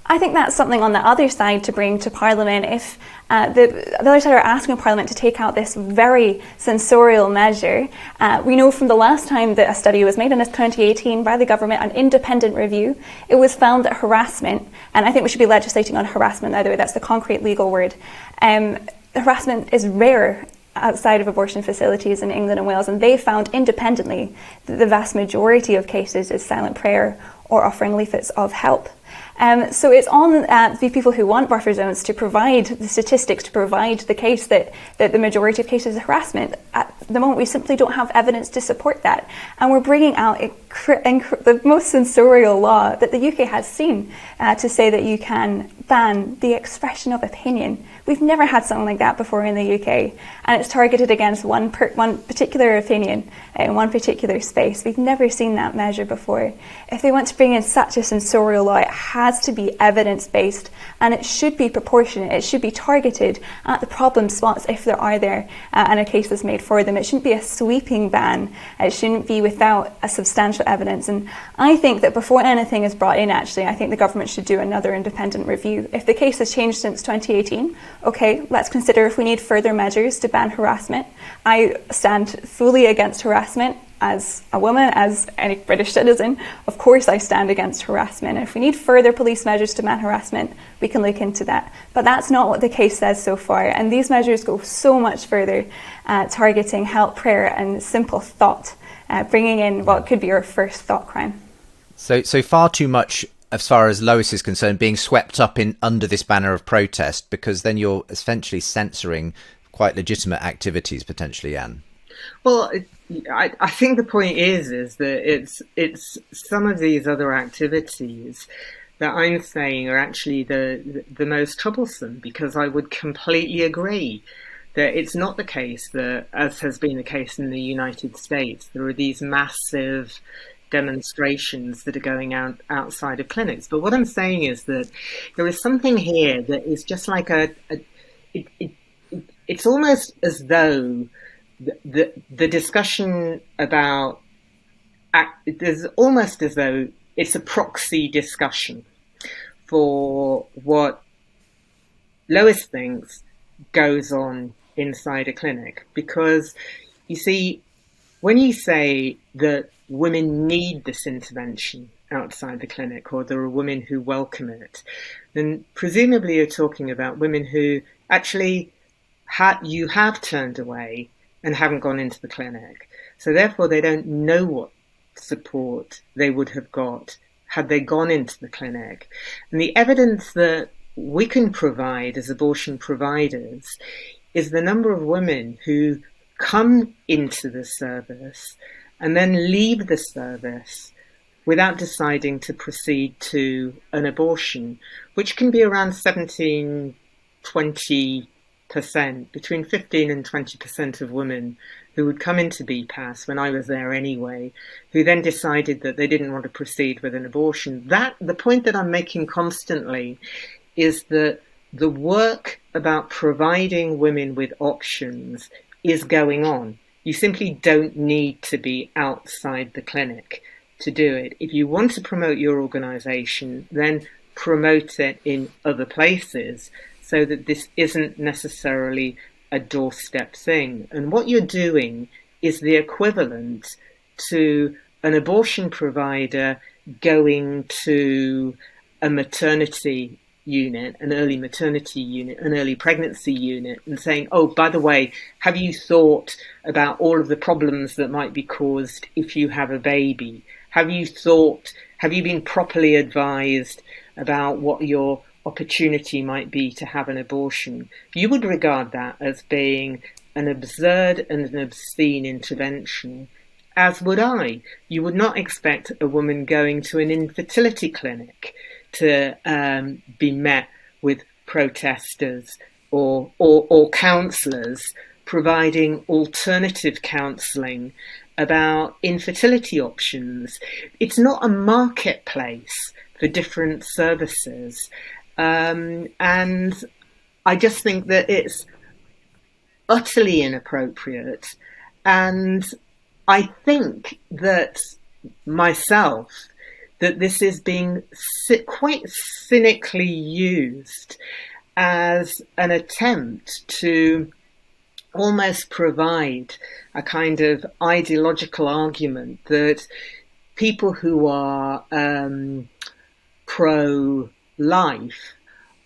I think that's something on the other side to bring to Parliament. If the other side are asking Parliament to take out this very censorial measure, we know from the last time that a study was made, in 2018 by the government, an independent review, it was found that harassment, and I think we should be legislating on harassment, either way, that's the concrete legal word, harassment is rare outside of abortion facilities in England and Wales, and they found independently that the vast majority of cases is silent prayer or offering leaflets of help. So it's on the people who want buffer zones to provide the statistics, to provide the case that the majority of cases is harassment. At the moment, we simply don't have evidence to support that. And we're bringing out the most censorial law that the UK has seen to say that you can ban the expression of opinion. We've never had something like that before in the UK. And it's targeted against one particular opinion in one particular space. We've never seen that measure before. If they want to bring in such a censorial law, it has to be evidence-based, and it should be proportionate. It should be targeted at the problem spots if there are there, and a case is made for them. It shouldn't be a sweeping ban. It shouldn't be without a substantial evidence. And I think that before anything is brought in, actually, I think the government should do another independent review. If the case has changed since 2018, okay, let's consider if we need further measures to ban harassment. I stand fully against harassment. As a woman, as any British citizen, of course I stand against harassment. If we need further police measures to ban harassment, we can look into that. But that's not what the case says so far. And these measures go so much further, targeting help, prayer and simple thought, bringing in what could be your first thought crime. So far too much, as far as Lois is concerned, being swept up in under this banner of protest, because then you're essentially censoring quite legitimate activities potentially, Anne. Well, I think the point is that it's some of these other activities that I'm saying are actually the most troublesome, because I would completely agree that it's not the case that, as has been the case in the United States, there are these massive demonstrations that are going outside of clinics. But what I'm saying is that there is something here that is just like it's almost as though the discussion about there's almost as though it's a proxy discussion for what Lois thinks goes on inside a clinic. Because you see, when you say that women need this intervention outside the clinic, or there are women who welcome it, then presumably you're talking about women who actually you have turned away and haven't gone into the clinic. So therefore they don't know what support they would have got had they gone into the clinic. And the evidence that we can provide as abortion providers is the number of women who come into the service and then leave the service without deciding to proceed to an abortion, which can be around 17, 20%, between 15 and 20% of women who would come into BPAS, when I was there anyway, who then decided that they didn't want to proceed with an abortion. The point that I'm making constantly is that the work about providing women with options is going on. You simply don't need to be outside the clinic to do it. If you want to promote your organisation, then promote it in other places, so that this isn't necessarily a doorstep thing. And what you're doing is the equivalent to an abortion provider going to a maternity unit, an early maternity unit, an early pregnancy unit, and saying, oh, by the way, have you thought about all of the problems that might be caused if you have a baby? Have you been properly advised about what your opportunity might be to have an abortion, you would regard that as being an absurd and an obscene intervention, as would I. You would not expect a woman going to an infertility clinic to be met with protesters or counsellors providing alternative counselling about infertility options. It's not a marketplace for different services. And I just think that it's utterly inappropriate. And I think that myself, that this is being quite cynically used as an attempt to almost provide a kind of ideological argument that people who are pro-life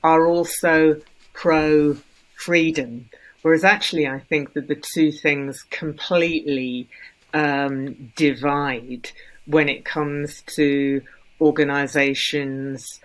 are also pro-freedom. Whereas actually I think that the two things completely divide when it comes to organisations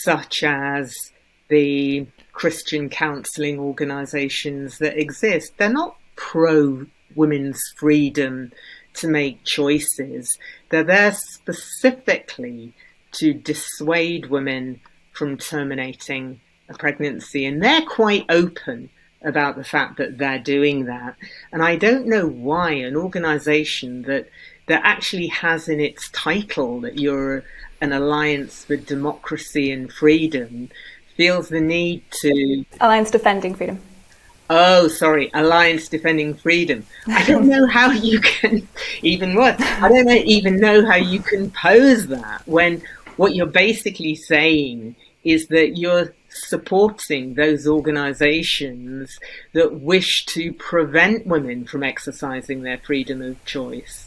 such as the Christian counselling organisations that exist. They're not pro-women's freedom to make choices. They're there specifically to dissuade women from terminating a pregnancy. And they're quite open about the fact that they're doing that. And I don't know why an organisation that actually has in its title that you're an alliance for democracy and freedom feels the need to... Alliance Defending Freedom. Oh, sorry, Alliance Defending Freedom. I don't know how you can, even worse, I don't even know how you can pose that when what you're basically saying is that you're supporting those organisations that wish to prevent women from exercising their freedom of choice.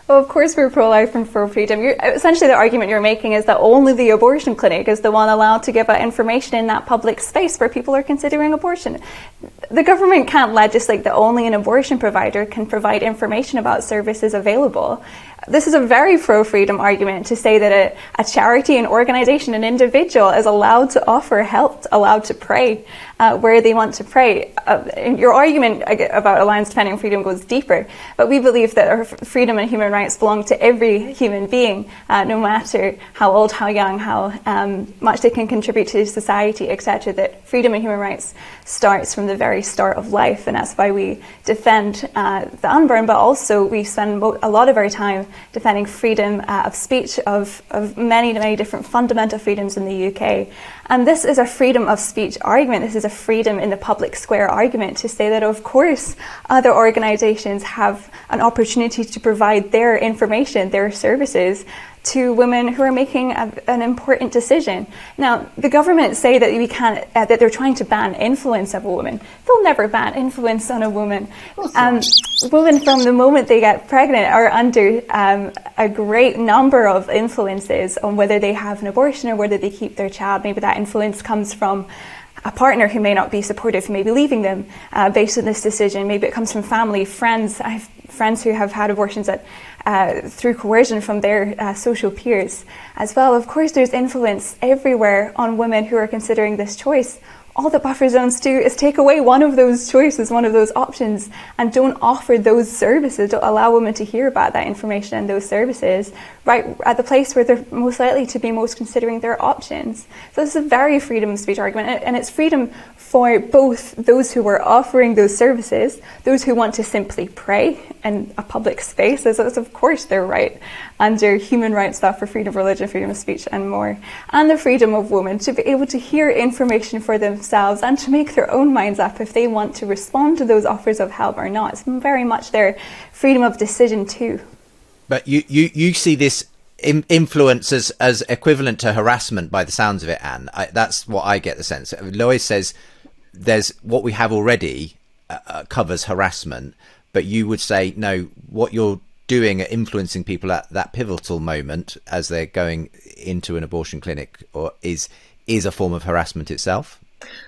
Well, of course we're pro-life and pro-freedom. Essentially the argument you're making is that only the abortion clinic is the one allowed to give out information in that public space where people are considering abortion. The government can't legislate that only an abortion provider can provide information about services available. This is a very pro-freedom argument to say that a charity, an organisation, an individual is allowed to offer help, allowed to pray where they want to pray. Your argument about Alliance Defending Freedom goes deeper, but we believe that our freedom and human rights belong to every human being, no matter how old, how young, how much they can contribute to society, etc. That freedom and human rights starts from the very start of life, and that's why we defend the unborn, but also we spend a lot of our time defending freedom of speech, of many, many different fundamental freedoms in the UK. And this is a freedom of speech argument. This is a freedom in the public square argument to say that, of course, other organisations have an opportunity to provide their information, their services, to women who are making an important decision. Now, the government say that we can't, that they're trying to ban influence of a woman. They'll never ban influence on a woman. Women, from the moment they get pregnant, are under a great number of influences on whether they have an abortion or whether they keep their child. Maybe that influence comes from a partner who may not be supportive, who may be leaving them based on this decision. Maybe it comes from family, friends. I have friends who have had abortions through coercion from their social peers as well. Of course, there's influence everywhere on women who are considering this choice. All that buffer zones do is take away one of those choices, one of those options, and don't offer those services, don't allow women to hear about that information and those services right at the place where they're most likely to be most considering their options. So this is a very freedom of speech argument, and it's freedom for both those who are offering those services, those who want to simply pray in a public space, as of course their right under human rights stuff for freedom of religion, freedom of speech and more, and the freedom of women to be able to hear information for themselves and to make their own minds up if they want to respond to those offers of help or not. It's very much their freedom of decision too. But you see this influence as equivalent to harassment by the sounds of it, Anne. That's what I get the sense. Lois says there's what we have already covers harassment, but you would say, no, what you're doing at influencing people at that pivotal moment as they're going into an abortion clinic or is a form of harassment itself.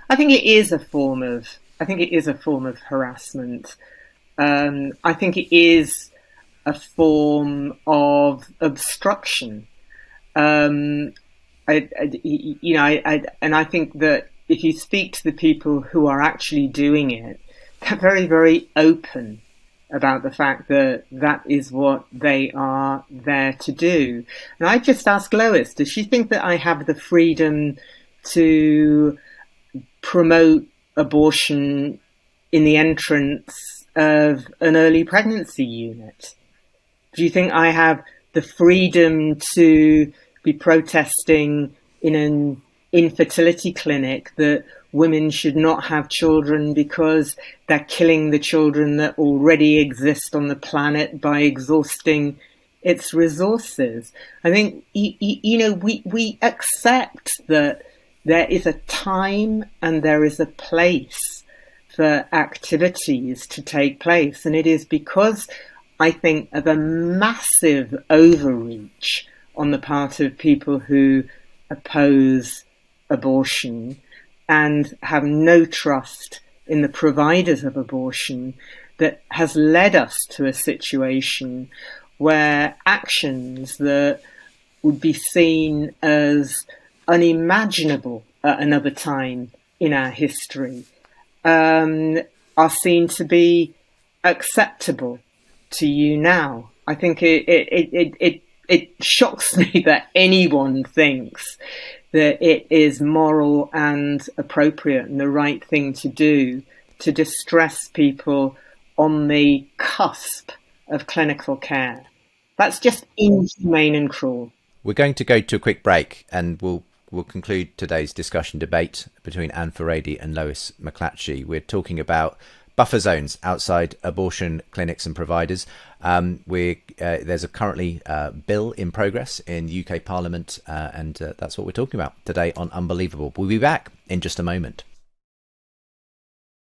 I think it is a form of harassment. I think it is a form of obstruction. I think that if you speak to the people who are actually doing it, they're very, very open about the fact that that is what they are there to do. And I just asked Lois, does she think that I have the freedom to promote abortion in the entrance of an early pregnancy unit? Do you think I have the freedom to be protesting in an infertility clinic that women should not have children because they're killing the children that already exist on the planet by exhausting its resources? I think, we accept that there is a time and there is a place for activities to take place. And it is because, I think, of a massive overreach on the part of people who oppose abortion and have no trust in the providers of abortion that has led us to a situation where actions that would be seen as unimaginable at another time in our history are seen to be acceptable to you now. I think it shocks me that anyone thinks that it is moral and appropriate and the right thing to do to distress people on the cusp of clinical care. That's just inhumane and cruel. We're going to go to a quick break, and we'll conclude today's discussion debate between Anne Furedi and Lois McLatchie. We're talking about buffer zones outside abortion clinics and providers. There's a currently bill in progress in UK Parliament, and that's what we're talking about today on Unbelievable. We'll be back in just a moment.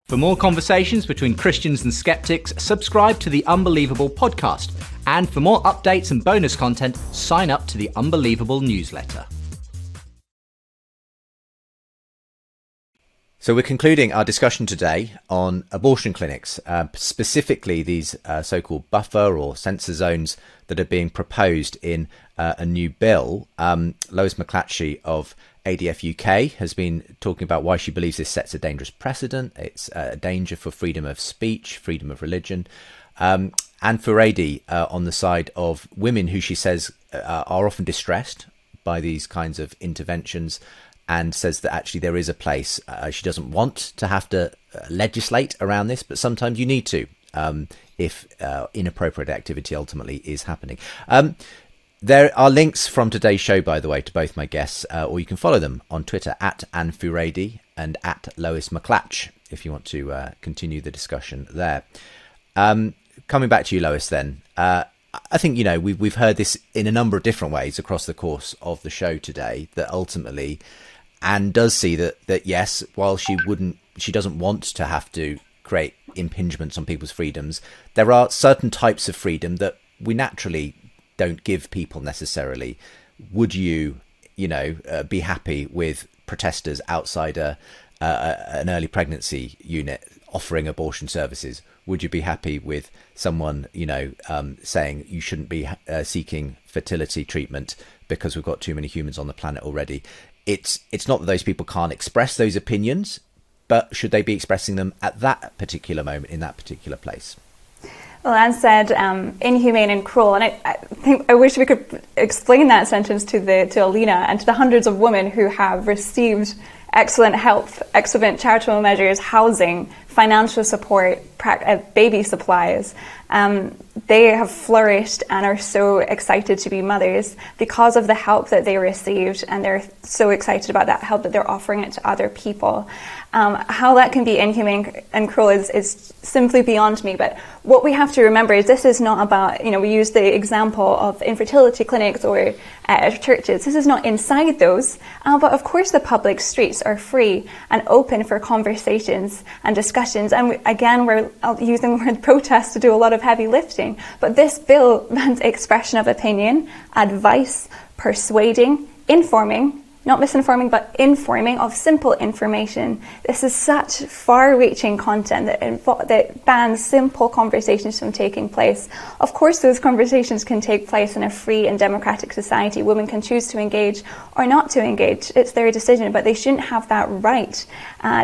For more conversations between Christians and skeptics, subscribe to the Unbelievable podcast. And for more updates and bonus content, sign up to the Unbelievable newsletter. So we're concluding our discussion today on abortion clinics, specifically these so-called buffer or censor zones that are being proposed in a new bill. Lois McLatchie of ADF UK has been talking about why she believes this sets a dangerous precedent. It's a danger for freedom of speech, freedom of religion. Anne Furedi on the side of women who she says are often distressed by these kinds of interventions, and says that actually there is a place. She doesn't want to have to legislate around this, but sometimes you need to if inappropriate activity ultimately is happening. There are links from today's show, by the way, to both my guests, or you can follow them on Twitter at Anne Furedi and at Lois McLatch if you want to continue the discussion there. Coming back to you, Lois, then. I think, we've heard this in a number of different ways across the course of the show today, that ultimately Anne does see that yes, while she doesn't want to have to create impingements on people's freedoms, there are certain types of freedom that we naturally don't give people necessarily. Would you, be happy with protesters outside an early pregnancy unit offering abortion services? Would you be happy with someone, saying you shouldn't be seeking fertility treatment because we've got too many humans on the planet already? It's not that those people can't express those opinions, but should they be expressing them at that particular moment in that particular place? Well, Anne said inhumane and cruel, and I wish we could explain that sentence to Alina and to the hundreds of women who have received excellent help, excellent charitable measures, housing, financial support, baby supplies. They have flourished and are so excited to be mothers because of the help that they received, and they're so excited about that help that they're offering it to other people. How that can be inhumane and cruel is simply beyond me, but what we have to remember is this is not about, we use the example of infertility clinics or churches. This is not inside those, but of course the public streets are free and open for conversations and discussions, and again we're using the word protest to do a lot of heavy lifting, but this bill bans expression of opinion, advice, persuading, informing, not misinforming, but informing of simple information. This is such far-reaching content that bans simple conversations from taking place. Of course, those conversations can take place in a free and democratic society. Women can choose to engage or not to engage. It's their decision, but they shouldn't have that right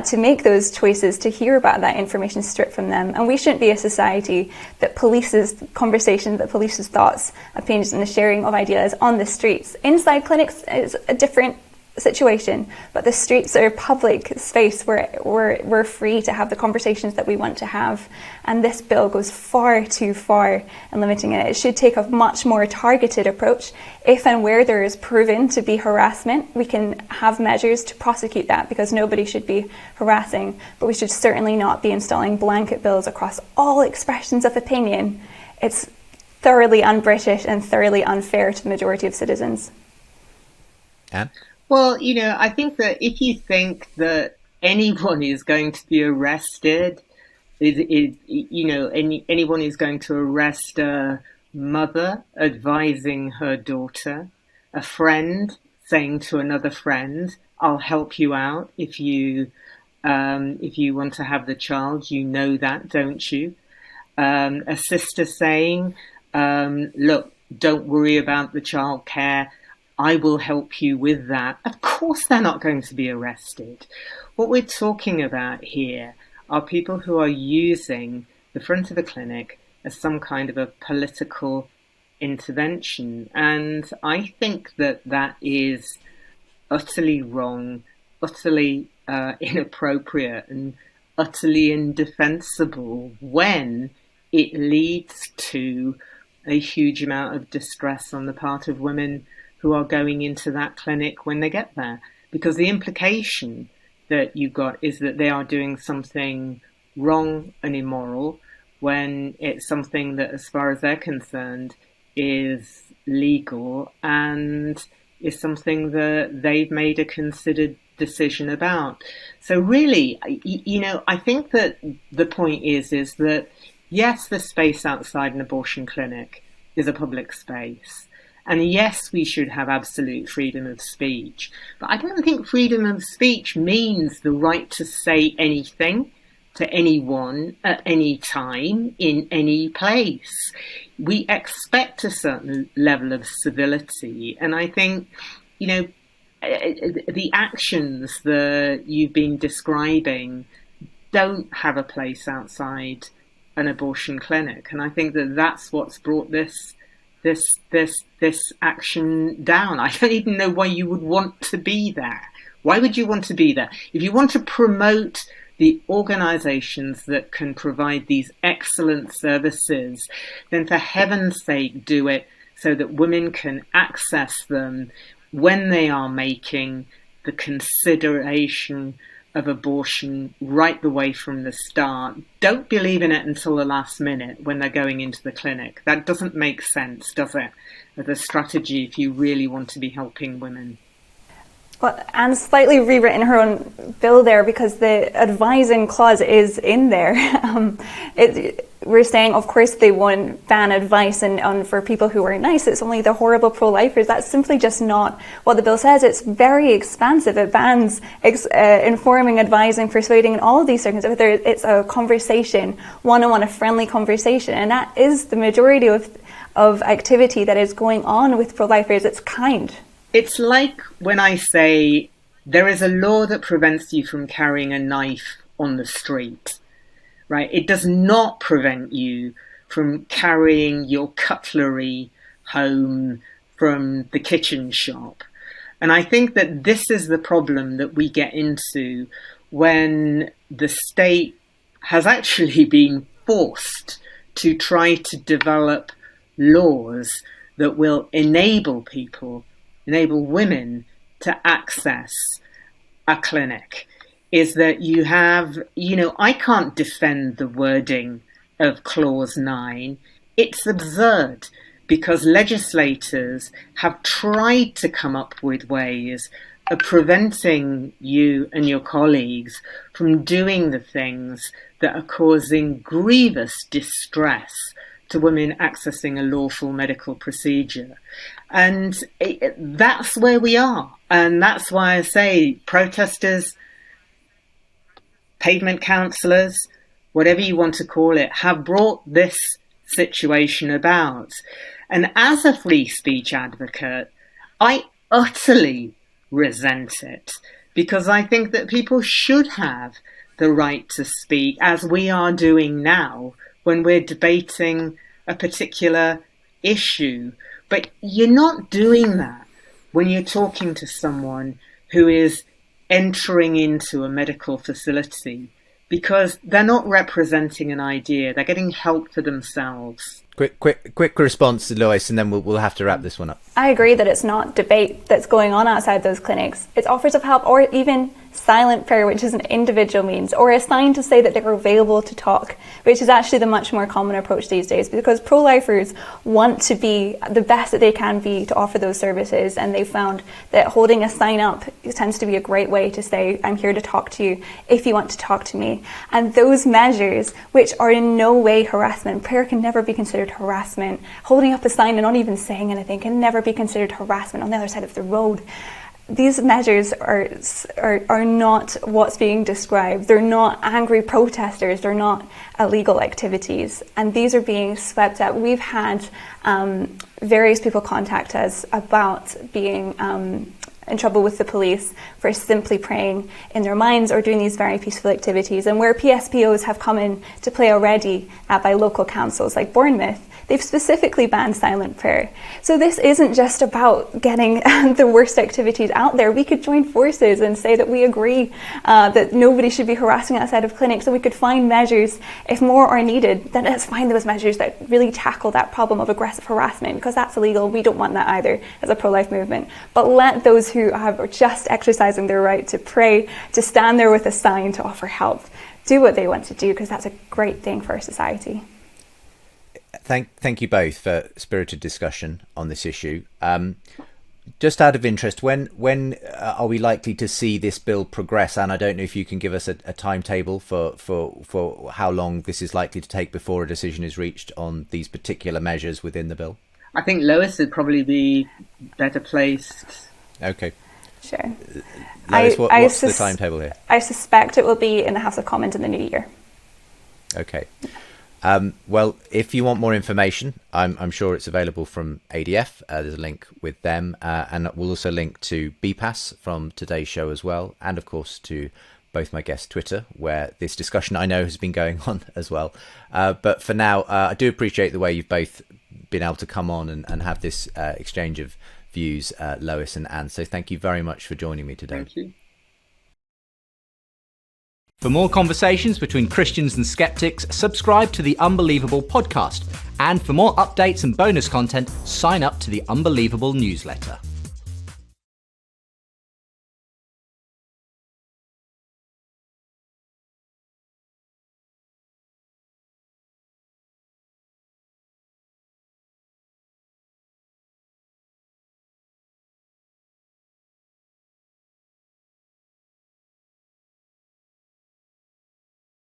to make those choices, to hear about that information stripped from them. And we shouldn't be a society that polices conversations, that polices thoughts, opinions, and the sharing of ideas on the streets. Inside clinics is a different situation, but the streets are public space where we're free to have the conversations that we want to have, and this bill goes far too far in limiting it. It should take a much more targeted approach. If and where there is proven to be harassment, we can have measures to prosecute that, because nobody should be harassing, but we should certainly not be installing blanket bills across all expressions of opinion. It's thoroughly un-British and thoroughly unfair to the majority of citizens. Anne? Well, I think that if you think that anyone is going to be arrested, anyone is going to arrest a mother advising her daughter, a friend saying to another friend, "I'll help you out if you want to have the child, you know that, don't you?" A sister saying, "Look, don't worry about the childcare. I will help you with that." Of course they're not going to be arrested. What we're talking about here are people who are using the front of the clinic as some kind of a political intervention. And I think that is utterly wrong, utterly inappropriate, and utterly indefensible when it leads to a huge amount of distress on the part of women who are going into that clinic when they get there. Because the implication that you got is that they are doing something wrong and immoral, when it's something that, as far as they're concerned, is legal and is something that they've made a considered decision about. So really, I think that the point is that, yes, the space outside an abortion clinic is a public space. And yes, we should have absolute freedom of speech. But I don't think freedom of speech means the right to say anything to anyone at any time in any place. We expect a certain level of civility. And I think, the actions that you've been describing don't have a place outside an abortion clinic. And I think that that's what's brought this action down. I don't even know why you would want to be there. Why would you want to be there? If you want to promote the organisations that can provide these excellent services, then for heaven's sake do it so that women can access them when they are making the consideration of abortion right the way from the start. Don't believe in it until the last minute when they're going into the clinic. That doesn't make sense, does it, as a strategy if you really want to be helping women? Well, Anne's slightly rewritten her own bill there, because the advising clause is in there. We're saying, of course, they won't ban advice and for people who are nice. It's only the horrible pro-lifers. That's simply just not what the bill says. It's very expansive. It bans informing, advising, persuading, and all of these circumstances. It's a conversation, one-on-one, a friendly conversation, and that is the majority of activity that is going on with pro-lifers. It's kind. It's like when I say there is a law that prevents you from carrying a knife on the street, right? It does not prevent you from carrying your cutlery home from the kitchen shop. And I think that this is the problem that we get into when the state has actually been forced to try to develop laws that will enable women to access a clinic. Is that you have, I can't defend the wording of Clause 9. It's absurd, because legislators have tried to come up with ways of preventing you and your colleagues from doing the things that are causing grievous distress to women accessing a lawful medical procedure. And that's where we are. And that's why I say protesters, pavement councillors, whatever you want to call it, have brought this situation about. And as a free speech advocate, I utterly resent it, because I think that people should have the right to speak, as we are doing now when we're debating a particular issue. But you're not doing that when you're talking to someone who is entering into a medical facility, because they're not representing an idea. They're getting help for themselves. Quick response to Lois, and then we'll have to wrap this one up. I agree that it's not debate that's going on outside those clinics. It's offers of help, or even silent prayer, which is an individual means, or a sign to say that they're available to talk, which is actually the much more common approach these days, because pro-lifers want to be the best that they can be to offer those services, and they've found that holding a sign up tends to be a great way to say, I'm here to talk to you if you want to talk to me. And those measures, which are in no way harassment, prayer can never be considered harassment. Holding up a sign and not even saying anything can never be considered harassment on the other side of the road. These measures are not what's being described. They're not angry protesters. They're not illegal activities. And these are being swept up. We've had various people contact us about being in trouble with the police for simply praying in their minds or doing these very peaceful activities. And where PSPOs have come in to play already by local councils like Bournemouth, they've specifically banned silent prayer. So this isn't just about getting the worst activities out there. We could join forces and say that we agree that nobody should be harassing outside of clinics, and we could find measures, if more are needed, then let's find those measures that really tackle that problem of aggressive harassment, because that's illegal. We don't want that either as a pro-life movement. But let those who are just exercising their right to pray, to stand there with a sign, to offer help, do what they want to do, because that's a great thing for our society. Thank you both for spirited discussion on this issue. Just out of interest, when are we likely to see this bill progress? And I don't know if you can give us a timetable for how long this is likely to take before a decision is reached on these particular measures within the bill. I think Lois would probably be better placed. Okay. Sure. Lois, what's the timetable here? I suspect it will be in the House of Commons in the new year. Okay. Well, if you want more information, I'm sure it's available from ADF. There's a link with them, and we'll also link to BPAS from today's show as well, and of course to both my guests' Twitter, where this discussion I know has been going on as well. But for now, I do appreciate the way you've both been able to come on and have this exchange of views, Lois and Anne. So thank you very much for joining me today. Thank you. For more conversations between Christians and skeptics, subscribe to the Unbelievable podcast. And for more updates and bonus content, sign up to the Unbelievable newsletter.